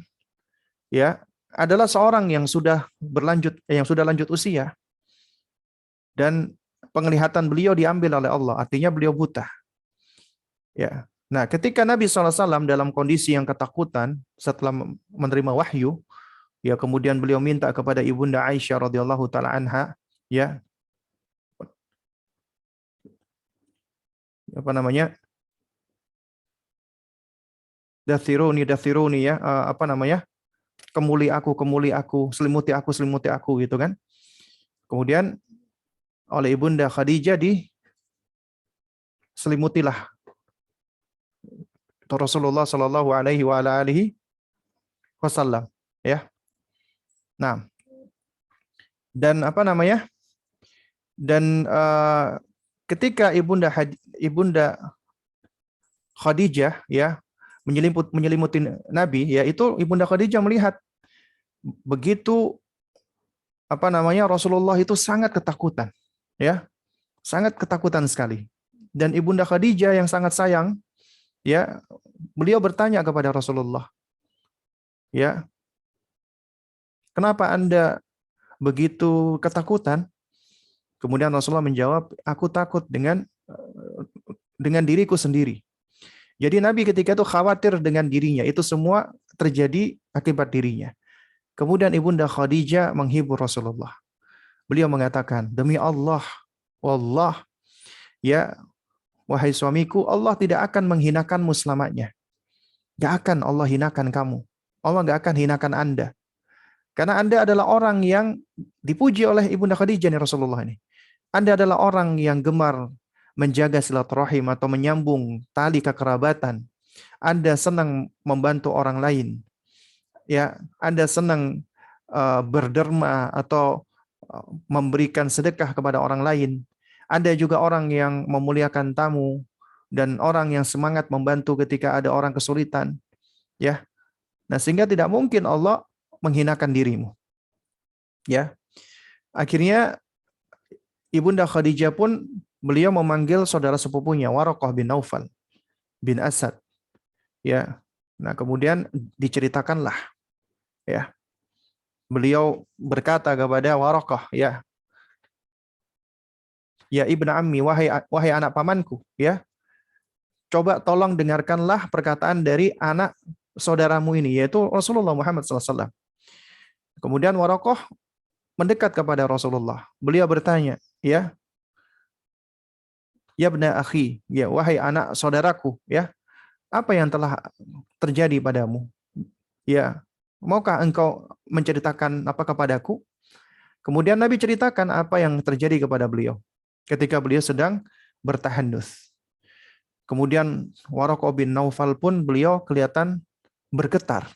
ya adalah seorang yang sudah lanjut usia, dan penglihatan beliau diambil oleh Allah, artinya beliau buta. Ya. Nah, ketika Nabi SAW dalam kondisi yang ketakutan setelah menerima wahyu, ya kemudian beliau minta kepada Ibunda Aisyah radhiyallahu taala anha, ya dathiruni ya, kemuli aku, selimuti aku gitu kan. Kemudian oleh Ibunda Khadijah diselimutilah Rasulullah Shallallahu alaihi wasallam ya. Nah, dan ketika Ibunda Khadijah ya menyelimuti Nabi, yaitu Ibunda Khadijah melihat begitu Rasulullah itu sangat ketakutan ya, sangat ketakutan sekali. Dan Ibunda Khadijah yang sangat sayang ya, beliau bertanya kepada Rasulullah, ya, kenapa Anda begitu ketakutan? Kemudian Rasulullah menjawab, aku takut dengan diriku sendiri. Jadi Nabi ketika itu khawatir dengan dirinya, itu semua terjadi akibat dirinya. Kemudian Ibunda Khadijah menghibur Rasulullah. Beliau mengatakan, demi Allah, wallah, ya wahai suamiku, Allah tidak akan menghinakanmu selamanya. Gak akan Allah hinakan kamu. Allah gak akan hinakan Anda. Karena Anda adalah orang yang dipuji oleh Ibunda Khadijah nih Rasulullah ini. Anda adalah orang yang gemar menjaga silaturahim atau menyambung tali kekerabatan. Anda senang membantu orang lain. Ya, Anda senang berderma atau memberikan sedekah kepada orang lain. Anda juga orang yang memuliakan tamu dan orang yang semangat membantu ketika ada orang kesulitan. Ya, nah sehingga tidak mungkin Allah menghinakan dirimu. Ya, akhirnya Ibunda Khadijah pun beliau memanggil saudara sepupunya Waraqah bin Naufal bin Asad. Ya, nah kemudian diceritakanlah. Ya, beliau berkata kepada Waraqah, ya ibnu ammi, wahai anak pamanku, ya, coba tolong dengarkanlah perkataan dari anak saudaramu ini, yaitu Rasulullah Muhammad SAW. Kemudian Waraqah mendekat kepada Rasulullah. Beliau bertanya, ya bna akhi, ya wahai anak saudaraku, ya, apa yang telah terjadi padamu? Ya, maukah engkau menceritakan apa kepadaku? Kemudian Nabi ceritakan apa yang terjadi kepada beliau ketika beliau sedang bertahannus. Kemudian Waraqah bin Naufal pun beliau kelihatan bergetar,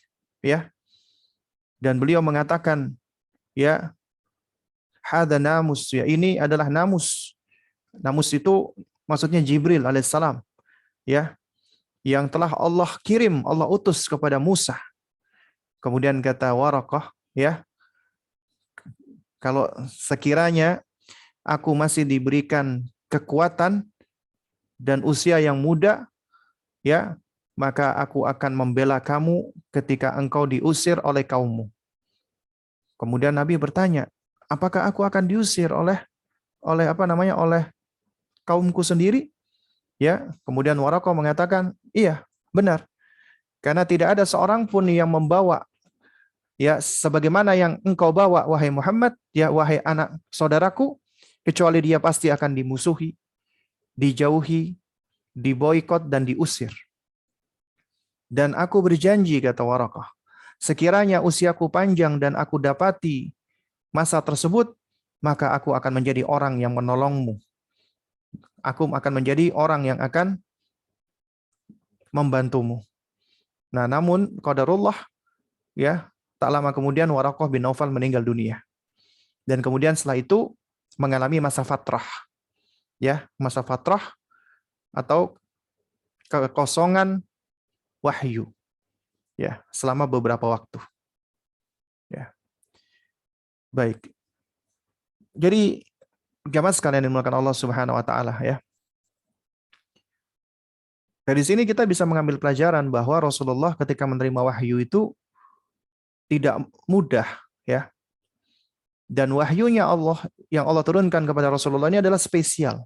ya. Dan beliau mengatakan, ya, hadza namus, ya ini adalah namus. Namus itu maksudnya Jibril alaihissalam, ya, yang telah Allah kirim, Allah utus kepada Musa. Kemudian kata Waraqah, ya, kalau sekiranya aku masih diberikan kekuatan dan usia yang muda, ya, maka aku akan membela kamu ketika engkau diusir oleh kaummu. Kemudian Nabi bertanya, apakah aku akan diusir oleh oleh kaumku sendiri? Ya, kemudian Waraqah mengatakan, iya, benar. Karena tidak ada seorang pun yang membawa, ya, sebagaimana yang engkau bawa wahai Muhammad, ya wahai anak saudaraku, kecuali dia pasti akan dimusuhi, dijauhi, diboikot dan diusir. Dan aku berjanji, kata Waraqah, sekiranya usiaku panjang dan aku dapati masa tersebut, maka aku akan menjadi orang yang menolongmu. Aku akan menjadi orang yang akan membantumu. Nah, namun qadarullah, ya, tak lama kemudian Waraqah bin Naufal meninggal dunia. Dan kemudian setelah itu mengalami masa fatrah. Ya, masa fatrah atau kekosongan wahyu. Ya, selama beberapa waktu. Ya. Baik. Jadi jamaah sekalian yang dimuliakan Allah Subhanahu wa taala, ya. Dari sini kita bisa mengambil pelajaran bahwa Rasulullah ketika menerima wahyu itu tidak mudah, ya. Dan wahyunya Allah yang Allah turunkan kepada Rasulullah ini adalah spesial.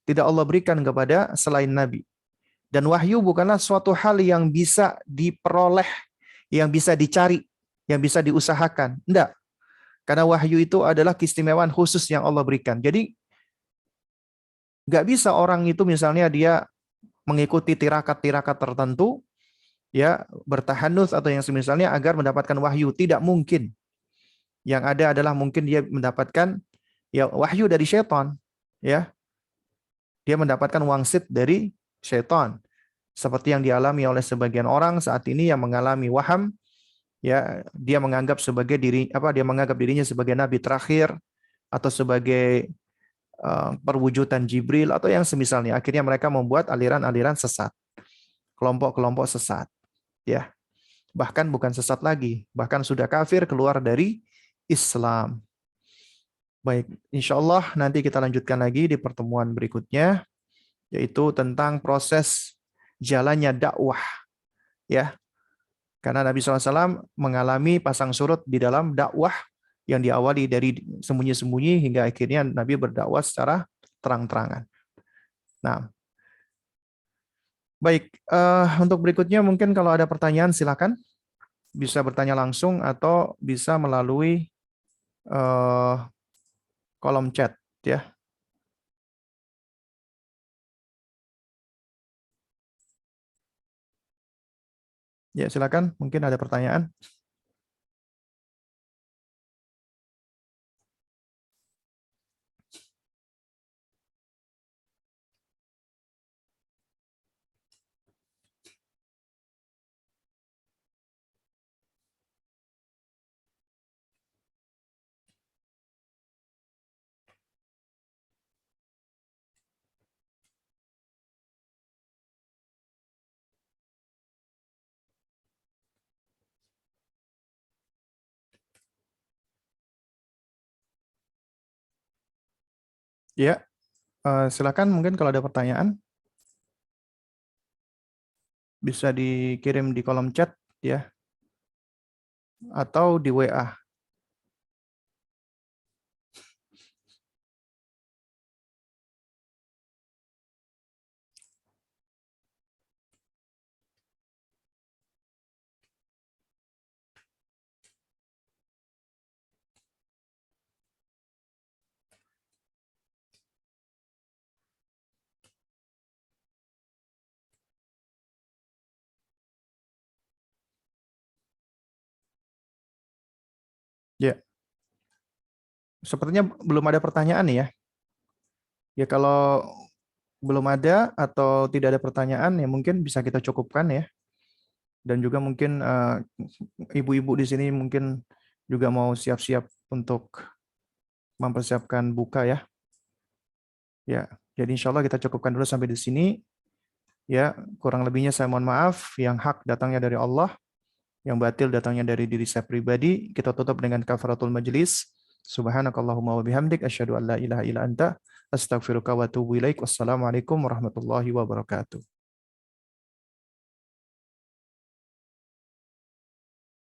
Tidak Allah berikan kepada selain Nabi. Dan wahyu bukanlah suatu hal yang bisa diperoleh, yang bisa dicari, yang bisa diusahakan. Enggak. Karena wahyu itu adalah keistimewaan khusus yang Allah berikan. Jadi nggak bisa orang itu misalnya dia mengikuti tirakat-tirakat tertentu, ya, bertahanus atau yang semisalnya agar mendapatkan wahyu. Tidak mungkin. Yang ada adalah mungkin dia mendapatkan, ya, wahyu dari syaitan, ya. Dia mendapatkan wangsit dari syaitan. Seperti yang dialami oleh sebagian orang saat ini yang mengalami waham, ya, dia menganggap dia menganggap dirinya sebagai nabi terakhir atau sebagai perwujudan Jibril atau yang semisalnya. Akhirnya mereka membuat aliran-aliran sesat, kelompok-kelompok sesat, ya. Bahkan bukan sesat lagi, bahkan sudah kafir, keluar dari Islam. Baik, insya Allah nanti kita lanjutkan lagi di pertemuan berikutnya, yaitu tentang proses jalannya dakwah, ya. Karena Nabi SAW mengalami pasang surut di dalam dakwah yang diawali dari sembunyi-sembunyi hingga akhirnya Nabi berdakwah secara terang-terangan. Nah, Baik, untuk berikutnya mungkin kalau ada pertanyaan silakan bisa bertanya langsung atau bisa melalui eh, kolom chat ya. Ya, silakan. Mungkin ada pertanyaan. Ya, silakan mungkin kalau ada pertanyaan bisa dikirim di kolom chat ya atau di WA. Ya, sepertinya belum ada pertanyaan nih ya. Ya kalau belum ada atau tidak ada pertanyaan ya mungkin bisa kita cukupkan ya. Dan juga mungkin ibu-ibu di sini mungkin juga mau siap-siap untuk mempersiapkan buka ya. Ya, jadi insya Allah kita cukupkan dulu sampai di sini. Ya, kurang lebihnya saya mohon maaf. Yang hak datangnya dari Allah, yang batil datangnya dari diri saya pribadi. Kita tutup dengan kafaratul majlis. Subhanakallahumma wa bihamdik asyhadu an la ilaha illa anta astaghfiruka wa atubu ilaik. Wassalamualaikum warahmatullahi wabarakatuh.